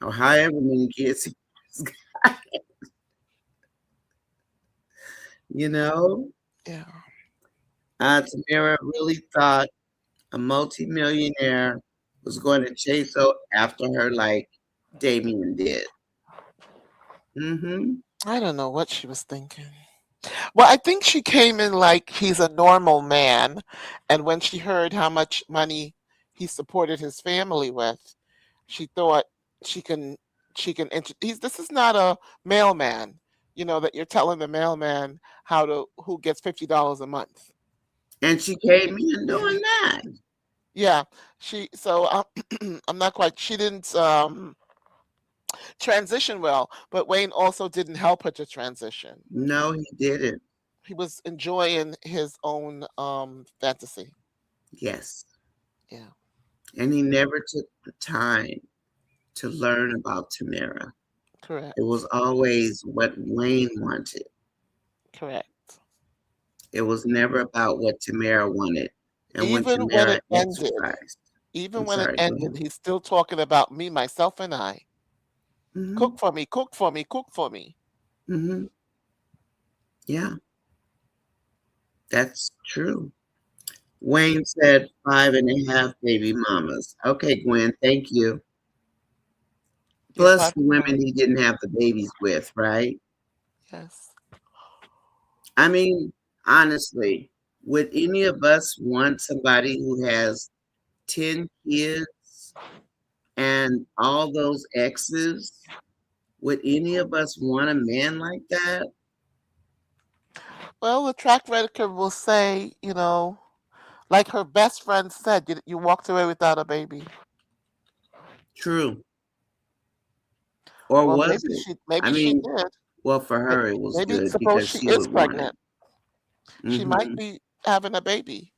[SPEAKER 1] or however many kids he's got, you know?
[SPEAKER 2] Yeah.
[SPEAKER 1] Tamara really thought a multimillionaire was going to chase after her like Damien did. Mm-hmm.
[SPEAKER 2] I don't know what she was thinking. Well, I think she came in like he's a normal man, and when she heard how much money he supported his family with, she thought she can this is not a mailman, that you're telling the mailman how to who gets $50 a month.
[SPEAKER 1] And she came in
[SPEAKER 2] Yeah.
[SPEAKER 1] doing that.
[SPEAKER 2] Yeah, she so, I'm not quite she didn't, transition well, but Wayne also didn't help her to transition.
[SPEAKER 1] No, he didn't.
[SPEAKER 2] He was enjoying his own, fantasy.
[SPEAKER 1] Yes.
[SPEAKER 2] Yeah,
[SPEAKER 1] And he never took the time to learn about Tamara. It
[SPEAKER 2] correct,
[SPEAKER 1] was always what Wayne wanted.
[SPEAKER 2] correct.
[SPEAKER 1] It was never about what Tamara wanted. And when
[SPEAKER 2] Even when
[SPEAKER 1] Tamara
[SPEAKER 2] it ended
[SPEAKER 1] exercised,
[SPEAKER 2] even
[SPEAKER 1] I'm
[SPEAKER 2] when it
[SPEAKER 1] sorry, go
[SPEAKER 2] ended,
[SPEAKER 1] ahead.
[SPEAKER 2] he's still talking about me, myself, and I.
[SPEAKER 1] Hmm.
[SPEAKER 2] "Cook for me, cook for me, cook for me."
[SPEAKER 1] Hmm. Yeah, that's true. Wayne said 5.5 baby mamas. Okay, Gwen, thank you.
[SPEAKER 2] Yeah,
[SPEAKER 1] Plus
[SPEAKER 2] 5
[SPEAKER 1] the
[SPEAKER 2] and 5.
[SPEAKER 1] women he didn't have the babies with, right?
[SPEAKER 2] Yes.
[SPEAKER 1] I mean, honestly, would any of us want somebody who has 10 kids and all those exes? Would any of us want a man like that?
[SPEAKER 2] Well, the track record will say, like her best friend said, "You walked away without a baby."
[SPEAKER 1] True. Or
[SPEAKER 2] Well,
[SPEAKER 1] was it? I
[SPEAKER 2] maybe she
[SPEAKER 1] mean,
[SPEAKER 2] did.
[SPEAKER 1] well, for
[SPEAKER 2] May
[SPEAKER 1] her, it was
[SPEAKER 2] maybe
[SPEAKER 1] good
[SPEAKER 2] suppose
[SPEAKER 1] because
[SPEAKER 2] she
[SPEAKER 1] she
[SPEAKER 2] is
[SPEAKER 1] would want
[SPEAKER 2] pregnant.
[SPEAKER 1] it.
[SPEAKER 2] She might
[SPEAKER 1] Hmm.
[SPEAKER 2] be having a baby.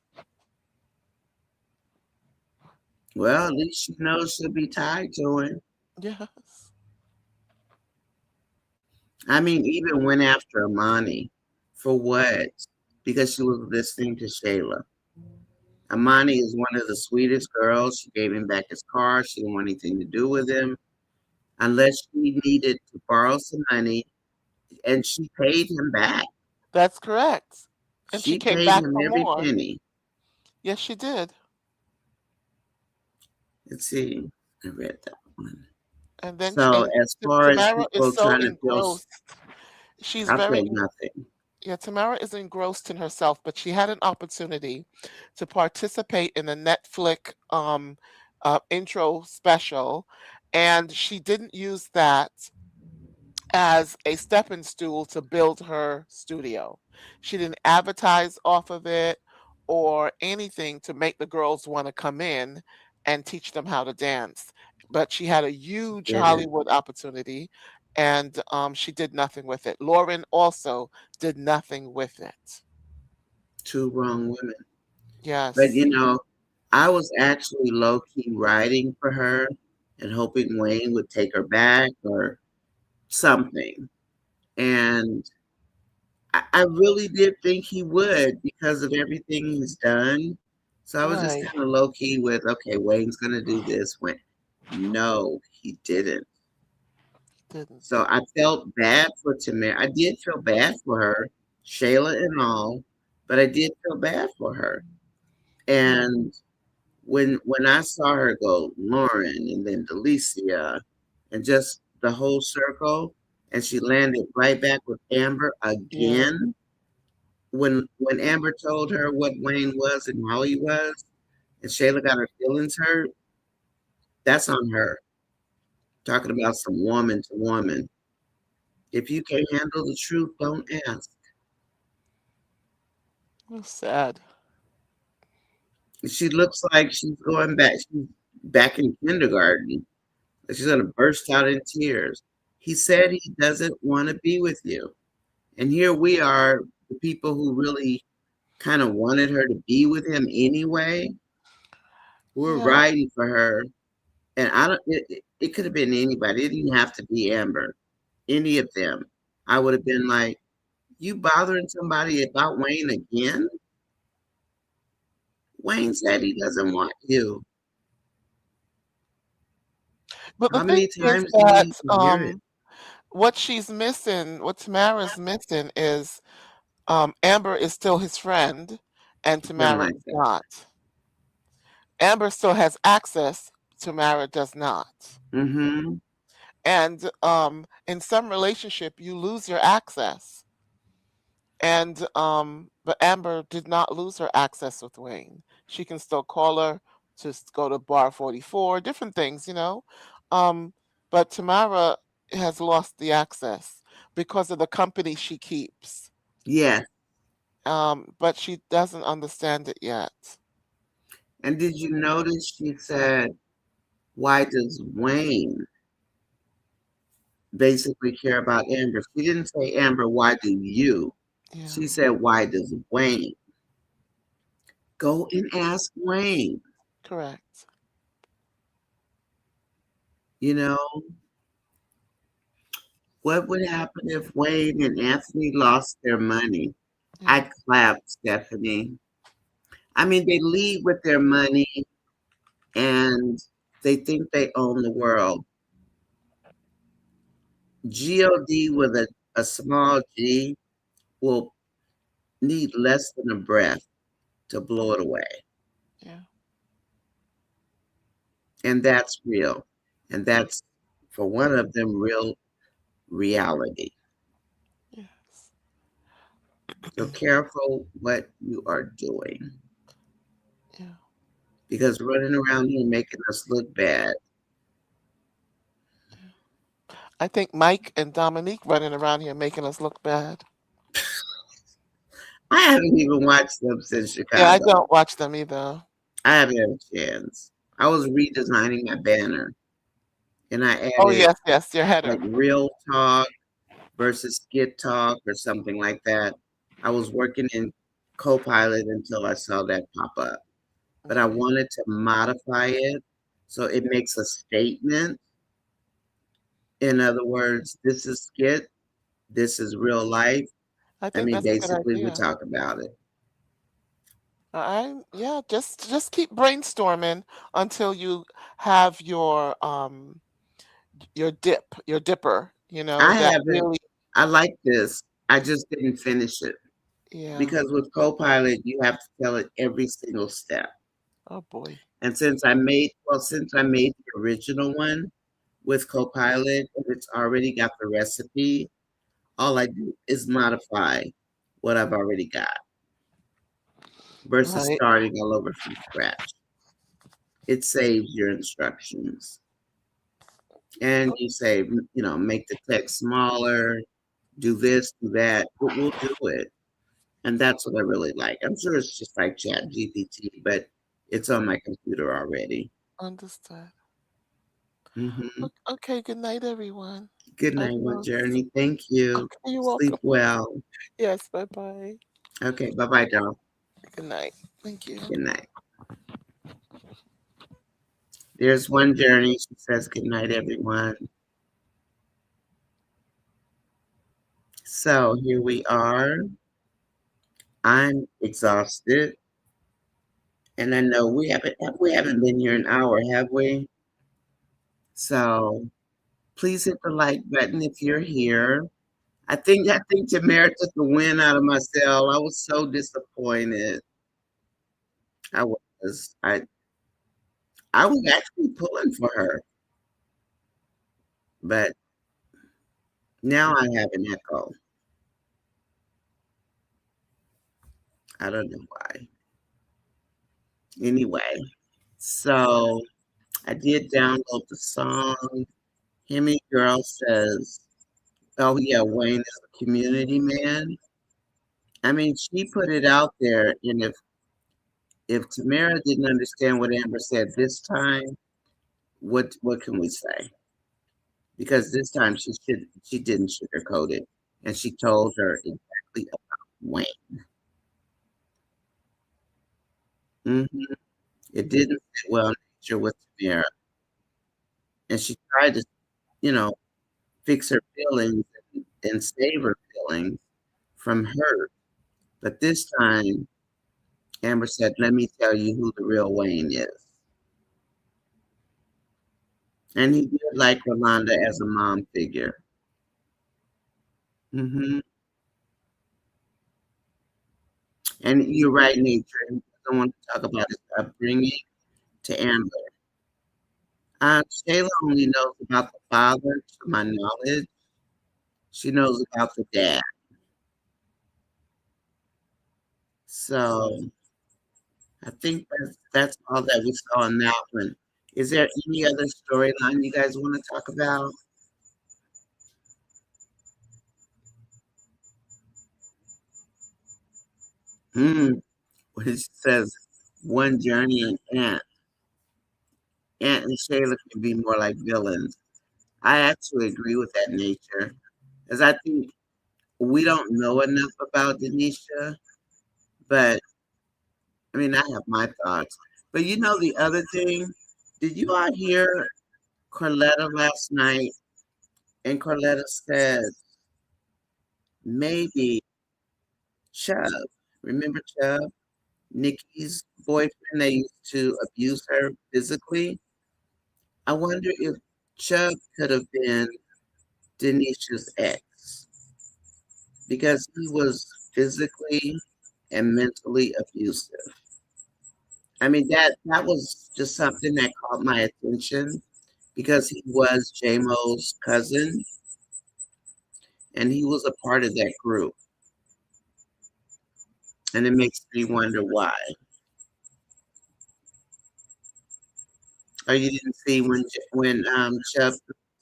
[SPEAKER 1] Well, at least she knows she'll be tied to him.
[SPEAKER 2] Yes.
[SPEAKER 1] I mean, even went after Amani. For what? Because she was listening to Shayla. Amani is one of the sweetest girls. She gave him back his car. She didn't want anything to do with him unless she needed to borrow some money, and she paid him back.
[SPEAKER 2] That's correct. And she
[SPEAKER 1] She
[SPEAKER 2] came
[SPEAKER 1] paid
[SPEAKER 2] back
[SPEAKER 1] him
[SPEAKER 2] for
[SPEAKER 1] every
[SPEAKER 2] more.
[SPEAKER 1] penny.
[SPEAKER 2] Yes, she did.
[SPEAKER 1] Let's see. I read that one.
[SPEAKER 2] And then
[SPEAKER 1] So,
[SPEAKER 2] and
[SPEAKER 1] as far as
[SPEAKER 2] Tamara is
[SPEAKER 1] people
[SPEAKER 2] so
[SPEAKER 1] trying to feel,
[SPEAKER 2] engrossed. She's
[SPEAKER 1] I'll
[SPEAKER 2] very
[SPEAKER 1] say nothing.
[SPEAKER 2] Yeah, Tamara is engrossed in herself, but she had an opportunity to participate in a Netflix intro special, and she didn't use that as a stepping stool to build her studio. She didn't advertise off of it or anything to make the girls want to come in and teach them how to dance. But she had a huge
[SPEAKER 1] Didn't.
[SPEAKER 2] Hollywood opportunity and she did nothing with it. Lauren also did nothing with it.
[SPEAKER 1] Two wrong women. But
[SPEAKER 2] Yes.
[SPEAKER 1] I was actually low key writing for her and hoping Wayne would take her back or something. And I really did think he would because of everything he's done. So I was just
[SPEAKER 2] Right.
[SPEAKER 1] kind of low key with, okay, Wayne's gonna do this. When no, he didn't.
[SPEAKER 2] Didn't.
[SPEAKER 1] So I felt bad for Tamara. I did feel bad for her, Shayla and all, but I did feel bad for her.
[SPEAKER 2] Yeah.
[SPEAKER 1] And when I saw her go Lauren and then Delicia and just the whole circle, and she landed right back with Amber
[SPEAKER 2] Yeah.
[SPEAKER 1] again. When Amber told her what Wayne was and how he was, and Shayla got her feelings hurt, that's on her. Talking about some woman to woman. If you can't handle the truth, don't ask.
[SPEAKER 2] It was sad.
[SPEAKER 1] She looks like she's going back. She's back in kindergarten. She's gonna burst out in tears. He said he doesn't want to be with you, and here we are, the people who really kind of wanted her to be with him anyway. We're
[SPEAKER 2] Yeah.
[SPEAKER 1] riding for her, and I don't. It could have been anybody. It didn't have to be Amber. Any of them, I would have been like, "You bothering somebody about Wayne again?" Wayne said he doesn't want you.
[SPEAKER 2] But the
[SPEAKER 1] How
[SPEAKER 2] thing
[SPEAKER 1] many
[SPEAKER 2] is
[SPEAKER 1] times do you
[SPEAKER 2] that
[SPEAKER 1] need to hear it?
[SPEAKER 2] what Tamara's missing is Amber is still his friend and
[SPEAKER 1] Been
[SPEAKER 2] Tamara
[SPEAKER 1] like
[SPEAKER 2] is
[SPEAKER 1] that.
[SPEAKER 2] not. Amber still has access, Tamara does not.
[SPEAKER 1] Mm-hmm.
[SPEAKER 2] And in some relationship you lose your access. And but Amber did not lose her access with Wayne. She can still call her to go to bar 44, different things. Um, but Tamara has lost the access because of the company she keeps.
[SPEAKER 1] Yes.
[SPEAKER 2] but she doesn't understand it yet.
[SPEAKER 1] And did you notice she said, why does Wayne basically care about Amber? She didn't say, Amber, why do you?
[SPEAKER 2] Yeah,
[SPEAKER 1] She said, why does Wayne? Go and ask Wayne.
[SPEAKER 2] correct.
[SPEAKER 1] You know, what would happen if Wayne and Anthony lost their money?
[SPEAKER 2] Yeah,
[SPEAKER 1] I clapped, Stephanie. I mean, they leave with their money and they think they own the world. God with a small g will need less than a breath to blow it away.
[SPEAKER 2] yeah,
[SPEAKER 1] And that's real. And that's, for one of them, real reality.
[SPEAKER 2] yes,
[SPEAKER 1] So careful what you are doing
[SPEAKER 2] yeah,
[SPEAKER 1] because running around here making us look bad.
[SPEAKER 2] yeah. I think Mike and Dominique running around here making us look bad.
[SPEAKER 1] I haven't even watched them since
[SPEAKER 2] Yeah, I
[SPEAKER 1] Chicago.
[SPEAKER 2] don't watch them either.
[SPEAKER 1] I haven't had a chance. I was redesigning my banner and I
[SPEAKER 2] Oh,
[SPEAKER 1] added
[SPEAKER 2] yes, yes, your
[SPEAKER 1] like
[SPEAKER 2] header.
[SPEAKER 1] real talk versus skit talk or something like that. I was working in Copilot until I saw that pop up, but I
[SPEAKER 2] Okay,
[SPEAKER 1] wanted to modify it so it makes a statement. In other words, this is skit, this is real life.
[SPEAKER 2] I
[SPEAKER 1] I
[SPEAKER 2] think
[SPEAKER 1] mean,
[SPEAKER 2] that's a good
[SPEAKER 1] basically, we
[SPEAKER 2] idea.
[SPEAKER 1] talk about it.
[SPEAKER 2] Yeah, just keep brainstorming until you have your your dipper,
[SPEAKER 1] I
[SPEAKER 2] that
[SPEAKER 1] haven't,
[SPEAKER 2] really,
[SPEAKER 1] I like this. I just didn't finish it
[SPEAKER 2] yeah.
[SPEAKER 1] because with Copilot, you have to tell it every single step.
[SPEAKER 2] Oh boy.
[SPEAKER 1] And since I made the original one with Copilot and it's already got the recipe, all I do is modify what I've already got versus
[SPEAKER 2] Right.
[SPEAKER 1] starting all over from scratch. It saves your instructions. And you say, make the text smaller, do this, do that. It will do it. And that's what I really like. I'm sure it's just like Chat GPT, but it's on my computer already.
[SPEAKER 2] Understood.
[SPEAKER 1] Hmm.
[SPEAKER 2] Okay, good night, everyone.
[SPEAKER 1] Good night, one
[SPEAKER 2] Adios.
[SPEAKER 1] journey. Thank you.
[SPEAKER 2] Okay, you're
[SPEAKER 1] Sleep
[SPEAKER 2] welcome.
[SPEAKER 1] well.
[SPEAKER 2] Yes, bye-bye.
[SPEAKER 1] Okay, bye bye, doll.
[SPEAKER 2] Good night. Thank you.
[SPEAKER 1] Good night. There's one journey. She says, good night, everyone. So here we are. I'm exhausted. And I know we haven't been here an hour, have we? So please hit the like button if you're here. I think Tamera took the win out of myself. I was so disappointed. I was. I was actually pulling for her, but now I have an echo. I don't know why. Anyway, so I did download the song. Himmy Girl says, oh yeah, Wayne is a community man. I mean, she put it out there, and if Tamara didn't understand what Amber said this time, what can we say? Because this time she didn't sugarcoat it, and she told her exactly about Wayne. Hmm. It didn't sit well in nature with Tamara, and she tried to, you know, fix her feelings and save her feelings from hurt. But this time, Amber said, "Let me tell you who the real Wayne is." And he did like Rolanda as a mom figure. Hmm. And you're right, nature. He doesn't want to talk about his upbringing to Amber. Shayla only knows about the father, to my knowledge. She knows about the dad. So I think that's all that we saw in that one. Is there any other storyline you guys want to talk about? Hmm. When it says one journey and Ant and Shayla can be more like villains. I actually agree with that nature, as I think we don't know enough about Denisha, but I mean, I have my thoughts. But you know, the other thing, did you all hear Carletta last night? And Carletta said maybe Chubb, remember Chubb, Nikki's boyfriend that used to abuse her physically? I wonder if Chubb could have been Denisha's ex because he was physically and mentally abusive. I mean that was just something that caught my attention because he was JMO's cousin and he was a part of that group. And it makes me wonder why. Or you didn't see when Chubb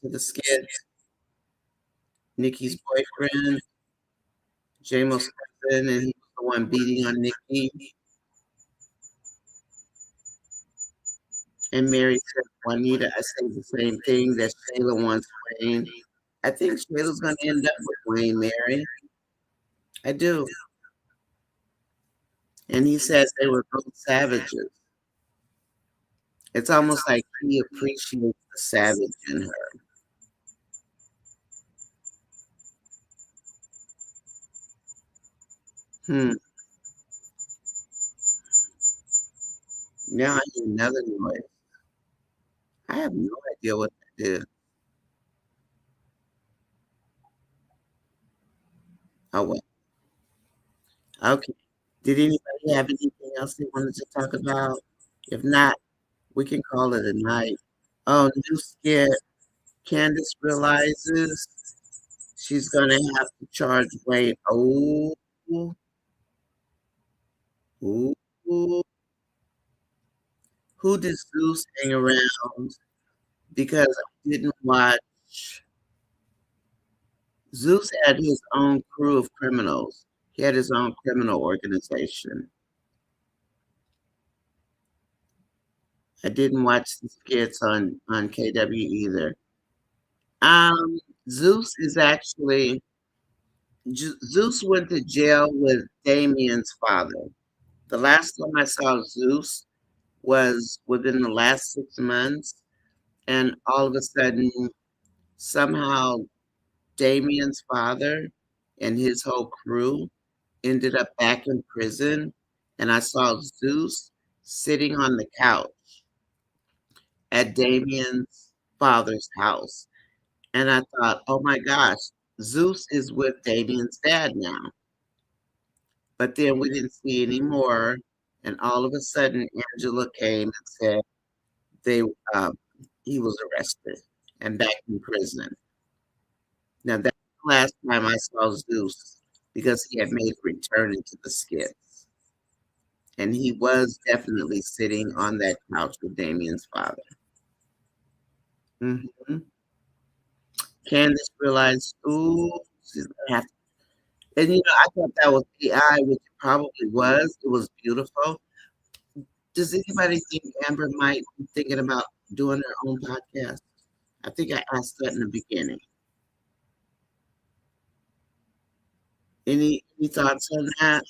[SPEAKER 1] to the skit, Nikki's boyfriend, JMO's cousin, and he was the one beating on Nikki. And Mary said, Juanita, I say the same thing that Shayla wants Wayne. I think Shayla's going to end up with Wayne, Mary. I do. And he says they were both savages. It's almost like he appreciates the savage in her. Hmm. Now I hear another noise. I have no idea what that is. Oh, well. Okay. Did anybody have anything else they wanted to talk about? If not, we can call it a night. Oh, new skit. Candace realizes she's gonna have to charge Wayne. Oh, ooh, ooh. Who does Zeus hang around? Because I didn't watch. Zeus had his own crew of criminals. He had his own criminal organization. I didn't watch the skits on KW either. Um, Zeus is actually Zeus went to jail with Damien's father. The last time I saw Zeus was within the last 6 months, and all of a sudden, somehow Damien's father and his whole crew ended up back in prison, and I saw Zeus sitting on the couch at Damien's father's house. And I thought, oh my gosh, Zeus is with Damien's dad now. But then we didn't see any more. And all of a sudden, Angela came and said they he was arrested and back in prison. Now that's the last time I saw Zeus because he had made a return into the skits. And he was definitely sitting on that couch with Damien's father. Hmm. Candace realized, ooh, she's gonna have to. And I thought that was AI, which it probably was. It was beautiful. Does anybody think Amber might be thinking about doing her own podcast? I think I asked that in the beginning. Any thoughts on that?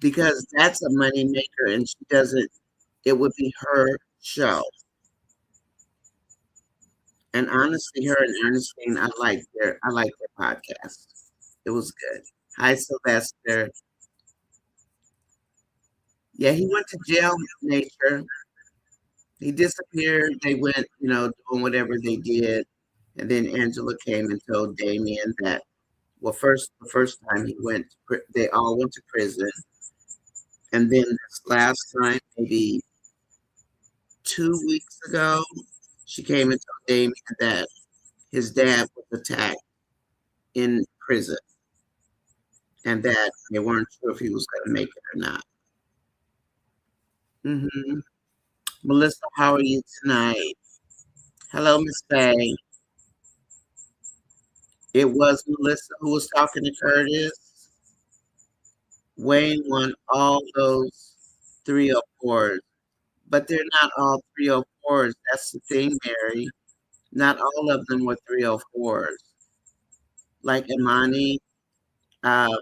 [SPEAKER 1] Because that's a money maker, and she doesn't. It would be her show. And honestly, her and Ernestine, I like their podcast. It was good. Hi, Sylvester. Yeah, he went to jail, nature. He disappeared. They went, doing whatever they did. And then Angela came and told Damien that, well, the first time they all went to prison. And then this last time, maybe 2 weeks ago, she came and told Damien that his dad was attacked in prison and that they weren't sure if he was going to make it or not. Hmm. Melissa, how are you tonight? Hello, Miss Faye. It was Melissa who was talking to Curtis. Wayne won all those 304s, but they're not all 304s. That's the thing, Mary. Not all of them were 304s. Like Imani, um,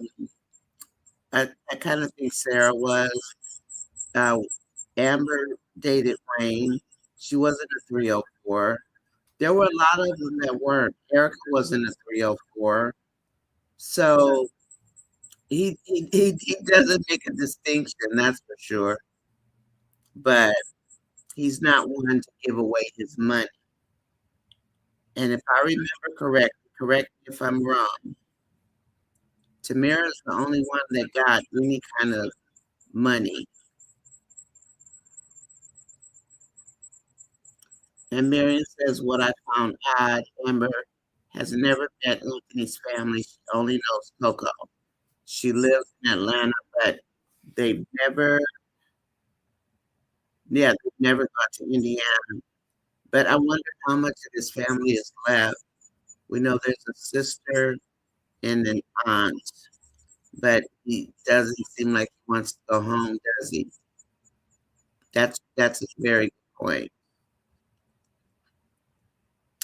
[SPEAKER 1] I kind of think Sarah was. Uh, Amber dated Wayne. She wasn't a 304. There were a lot of them that weren't. Erica wasn't a 304. So he doesn't make a distinction, that's for sure. But he's not one to give away his money. And if I remember correct me if I'm wrong, Tamera's the only one that got any kind of money. And Marion says, what I found odd, Amber has never met Anthony's family. She only knows Coco. She lives in Atlanta, but they've never, yeah, they've never gone to Indiana. But I wonder how much of his family is left. We know there's a sister and an aunt, but he doesn't seem like he wants to go home, does he? That's a very good point.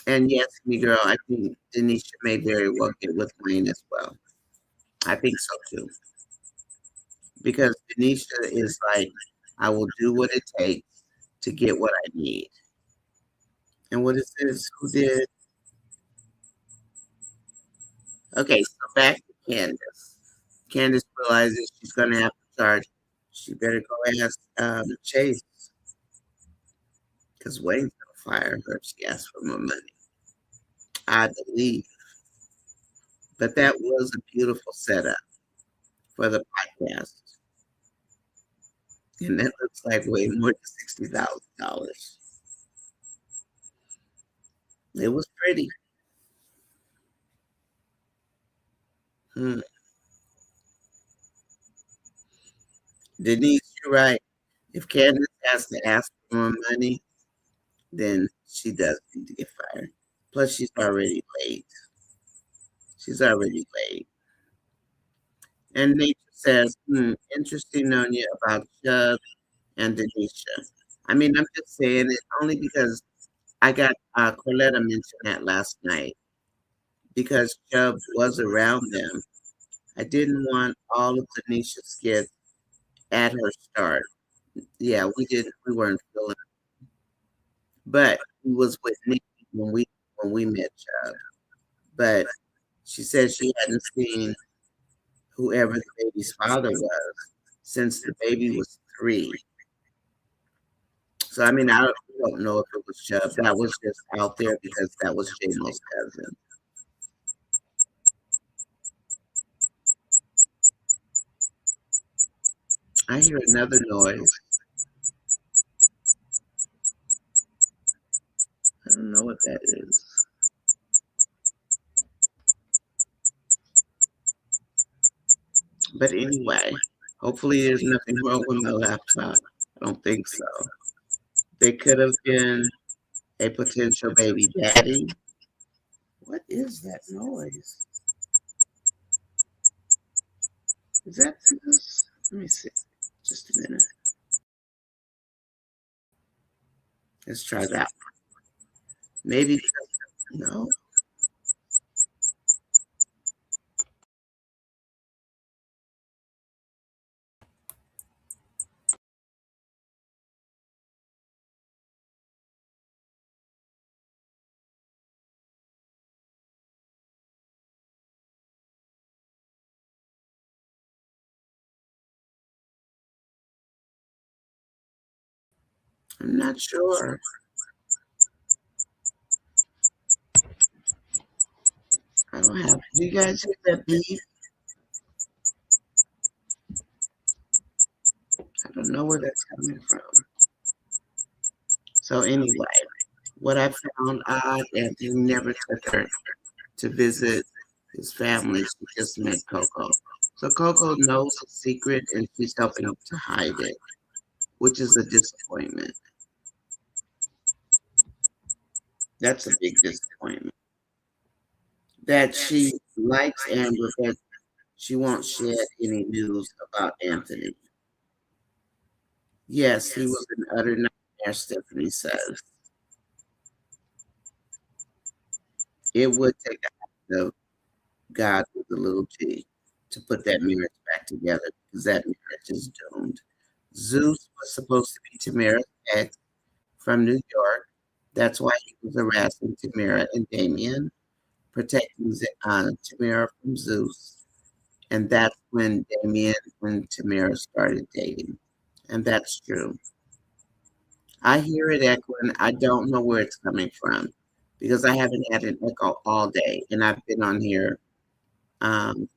[SPEAKER 1] And yes, me girl, I think Denisha may very well get with Wayne as well. I think so too. Because Denisha is like, I will do what it takes to get what I need. And what is this? Who did? Okay, so back to Candace. Candace realizes she's going to have to charge. She better go ask Chase because Wayne's going to fire her if she asks for more money. I believe. But that was a beautiful setup for the podcast. And that looks like way more than $60,000. It was pretty. Hmm. Denise, you're right. If Candace has to ask for more money, then she does need to get fired. Plus, she's already late. She's already late. And Nature says, interesting on you about Chubb and Denisha. I mean, I'm just saying it only because I got Coletta mentioned that last night because Chubb was around them. I didn't want all of Denisha's skits at her start. Yeah, we weren't feeling it. But he was with Nikki when we met Chubb. But she said she hadn't seen whoever the baby's father was since the baby was 3. So I mean, we don't know if it was Chubb. That was just out there because that was J-Mo's cousin. I hear another noise. I don't know what that is. But anyway, hopefully there's nothing wrong with my laptop. I don't think so. They could have been a potential baby daddy. What is that noise? Is that this? Let me see. Just a minute. Let's try that. Maybe no. I'm not sure. I don't have. Do you guys hear that beep? I don't know where that's coming from. So anyway, what I found odd that he never took her to visit his family. She just met Coco. So Coco knows the secret and she's helping him to hide it, which is a disappointment. That's a big disappointment. That she likes Amber, but She won't shed any news about Anthony. Yes, he was an utter nightmare, Stephanie says. It would take a act of God with a little G to put that marriage back together because that marriage is doomed. Zeus was supposed to be Tamera's ex from New York. That's why he was harassing Tamera and Damien, protecting Tamera from Zeus. And that's when Damien and Tamera started dating. And that's true. I hear it echoing. I don't know where it's coming from because I haven't had an echo all day. And I've been on here um,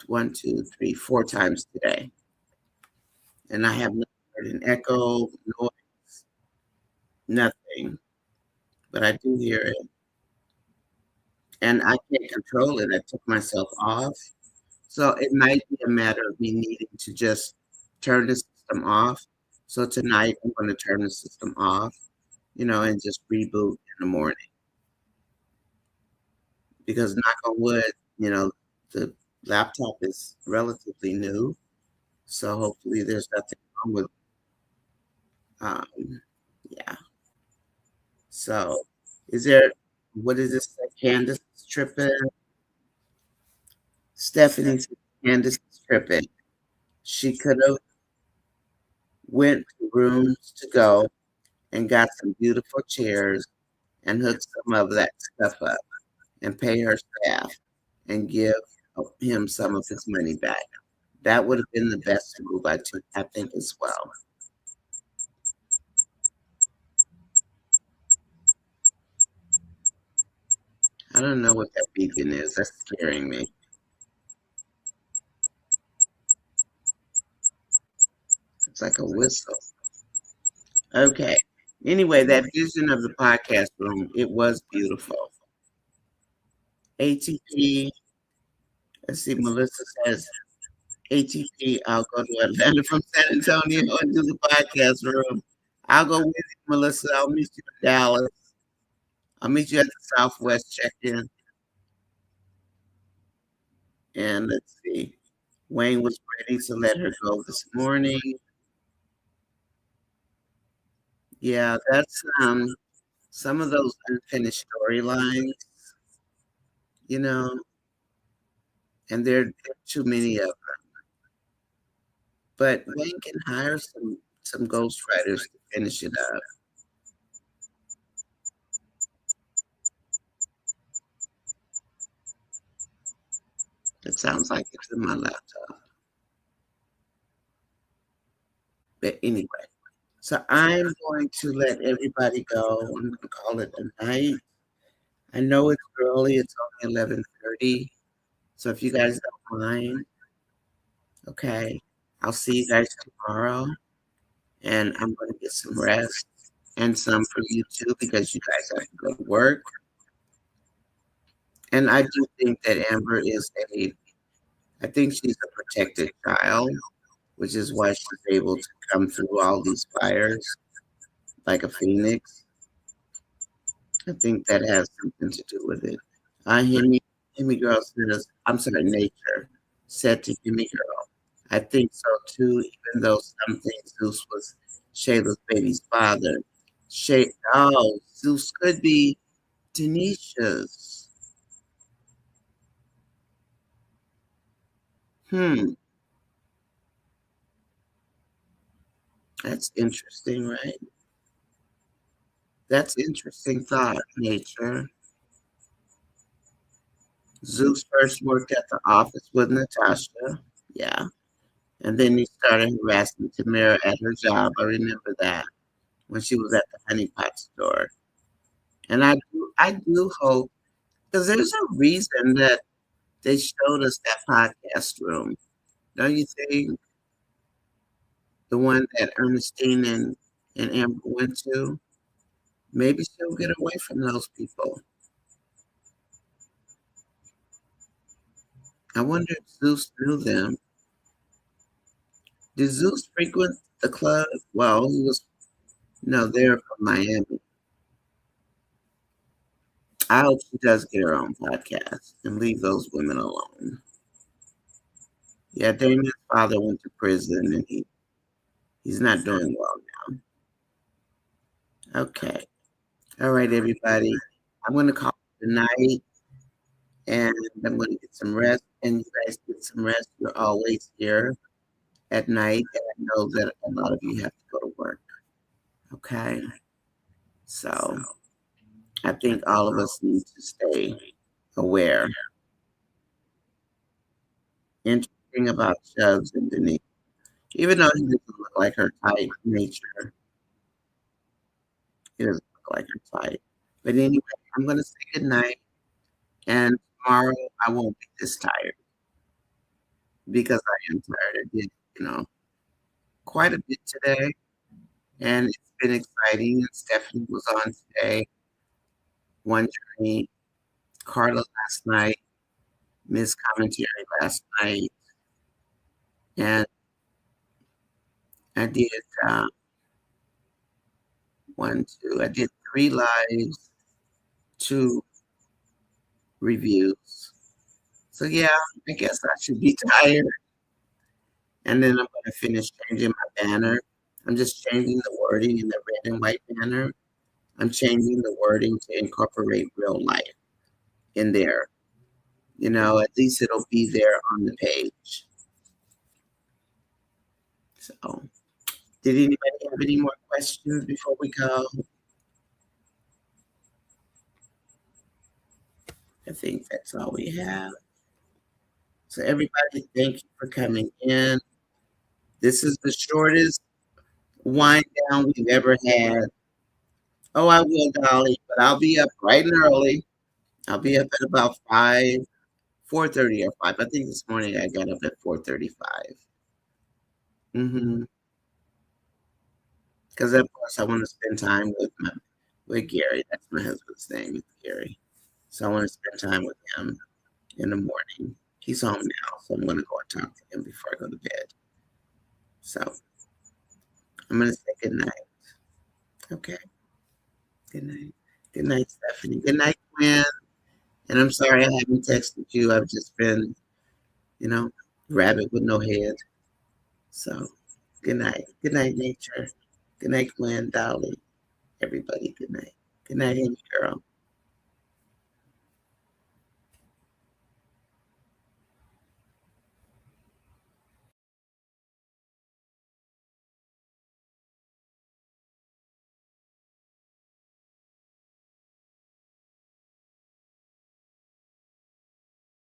[SPEAKER 1] one, two, three, four times today. And I have not heard an echo, noise, nothing. But I do hear it. And I can't control it. I took myself off. So it might be a matter of me needing to just turn the system off. So tonight I'm going to turn the system off, and just reboot in the morning. Because knock on wood, the laptop is relatively new. So hopefully there's nothing wrong with yeah. So is there what is this that Candace is tripping? Stephanie said Candace is tripping. She could have went to rooms to go and got some beautiful chairs and hook some of that stuff up and pay her staff and give him some of his money back. That would have been the best move, I think, as well. I don't know what that beacon is. That's scaring me. It's like a whistle. Okay. Anyway, that vision of the podcast room, it was beautiful. ATP, let's see, Melissa says, ATP, I'll go to Atlanta from San Antonio and do the podcast room. I'll go with you, Melissa. I'll meet you in Dallas. I'll meet you at the Southwest check-in. And let's see. Wayne was ready to let her go this morning. Yeah, that's some of those unfinished storylines, you know, and there are too many of them. But Wayne can hire some ghostwriters to finish it up. It sounds like it's in my laptop. But anyway, so I'm going to let everybody go. I'm going to call it a night. I know it's early. It's only 11:30. So if you guys don't mind, okay, I'll see you guys tomorrow. And I'm going to get some rest and some for you too because you guys have to go to work. And I do think that Amber I think she's a protected child, which is why she's able to come through all these fires like a phoenix. I think that has something to do with it. Himmy Girl says, I'm sorry, Nature said to Himmy Girl. I think so too, even though some think Zeus was Shayla's baby's father. Zeus could be Denisha's. Hmm, that's interesting, right? That's interesting thought, Nature. Zeus first worked at the office with Natasha. Yeah. And then he started harassing Tamera at her job. I remember that when she was at the honey pot store. And I do hope because there's a reason that they showed us that podcast room. Don't you think? The one that Ernestine and Amber went to. Maybe she'll get away from those people. I wonder if Zeus knew them. Did Zeus frequent the club? Well, he was no, they're from Miami. I hope she does get her own podcast and leave those women alone. Yeah, Damien's father went to prison and he's not doing well now. Okay. All right, everybody. I'm going to call it a night and I'm going to get some rest. And you guys get some rest. You're always here at night. And I know that a lot of you have to go to work. Okay. So I think all of us need to stay aware. Interesting about Chubbs and Denise. Even though he doesn't look like her type nature, he doesn't look like her type. But anyway, I'm going to say good night. And tomorrow I won't be this tired because I am tired. I did, quite a bit today. And it's been exciting. And Stephanie was on today, one journey, Carla last night, Miss Commentary last night. And I did I did 3 lives, 2 reviews. So yeah, I guess I should be tired. And then I'm going to finish changing my banner. I'm just changing the wording in the red and white banner. I'm changing the wording to incorporate real life in there. At least it'll be there on the page. So, did anybody have any more questions before we go? I think that's all we have. So, everybody, thank you for coming in. This is the shortest wind down we've ever had. Oh, I will, Dolly, but I'll be up bright and early. I'll be up at about 4:30 or 5. I think this morning I got up at 4:35. Mm-hmm. Because of course I want to spend time with Gary. That's my husband's name, is Gary. So I want to spend time with him in the morning. He's home now, so I'm going to go and talk to him before I go to bed. So I'm going to say good night. Okay. Good night. Good night, Stephanie. Good night, Gwen. And I'm sorry I haven't texted you. I've just been, you know, rabbit with no head. So good night. Good night, nature. Good night, Gwen, Dolly, everybody. Good night. Good night, Amy girl.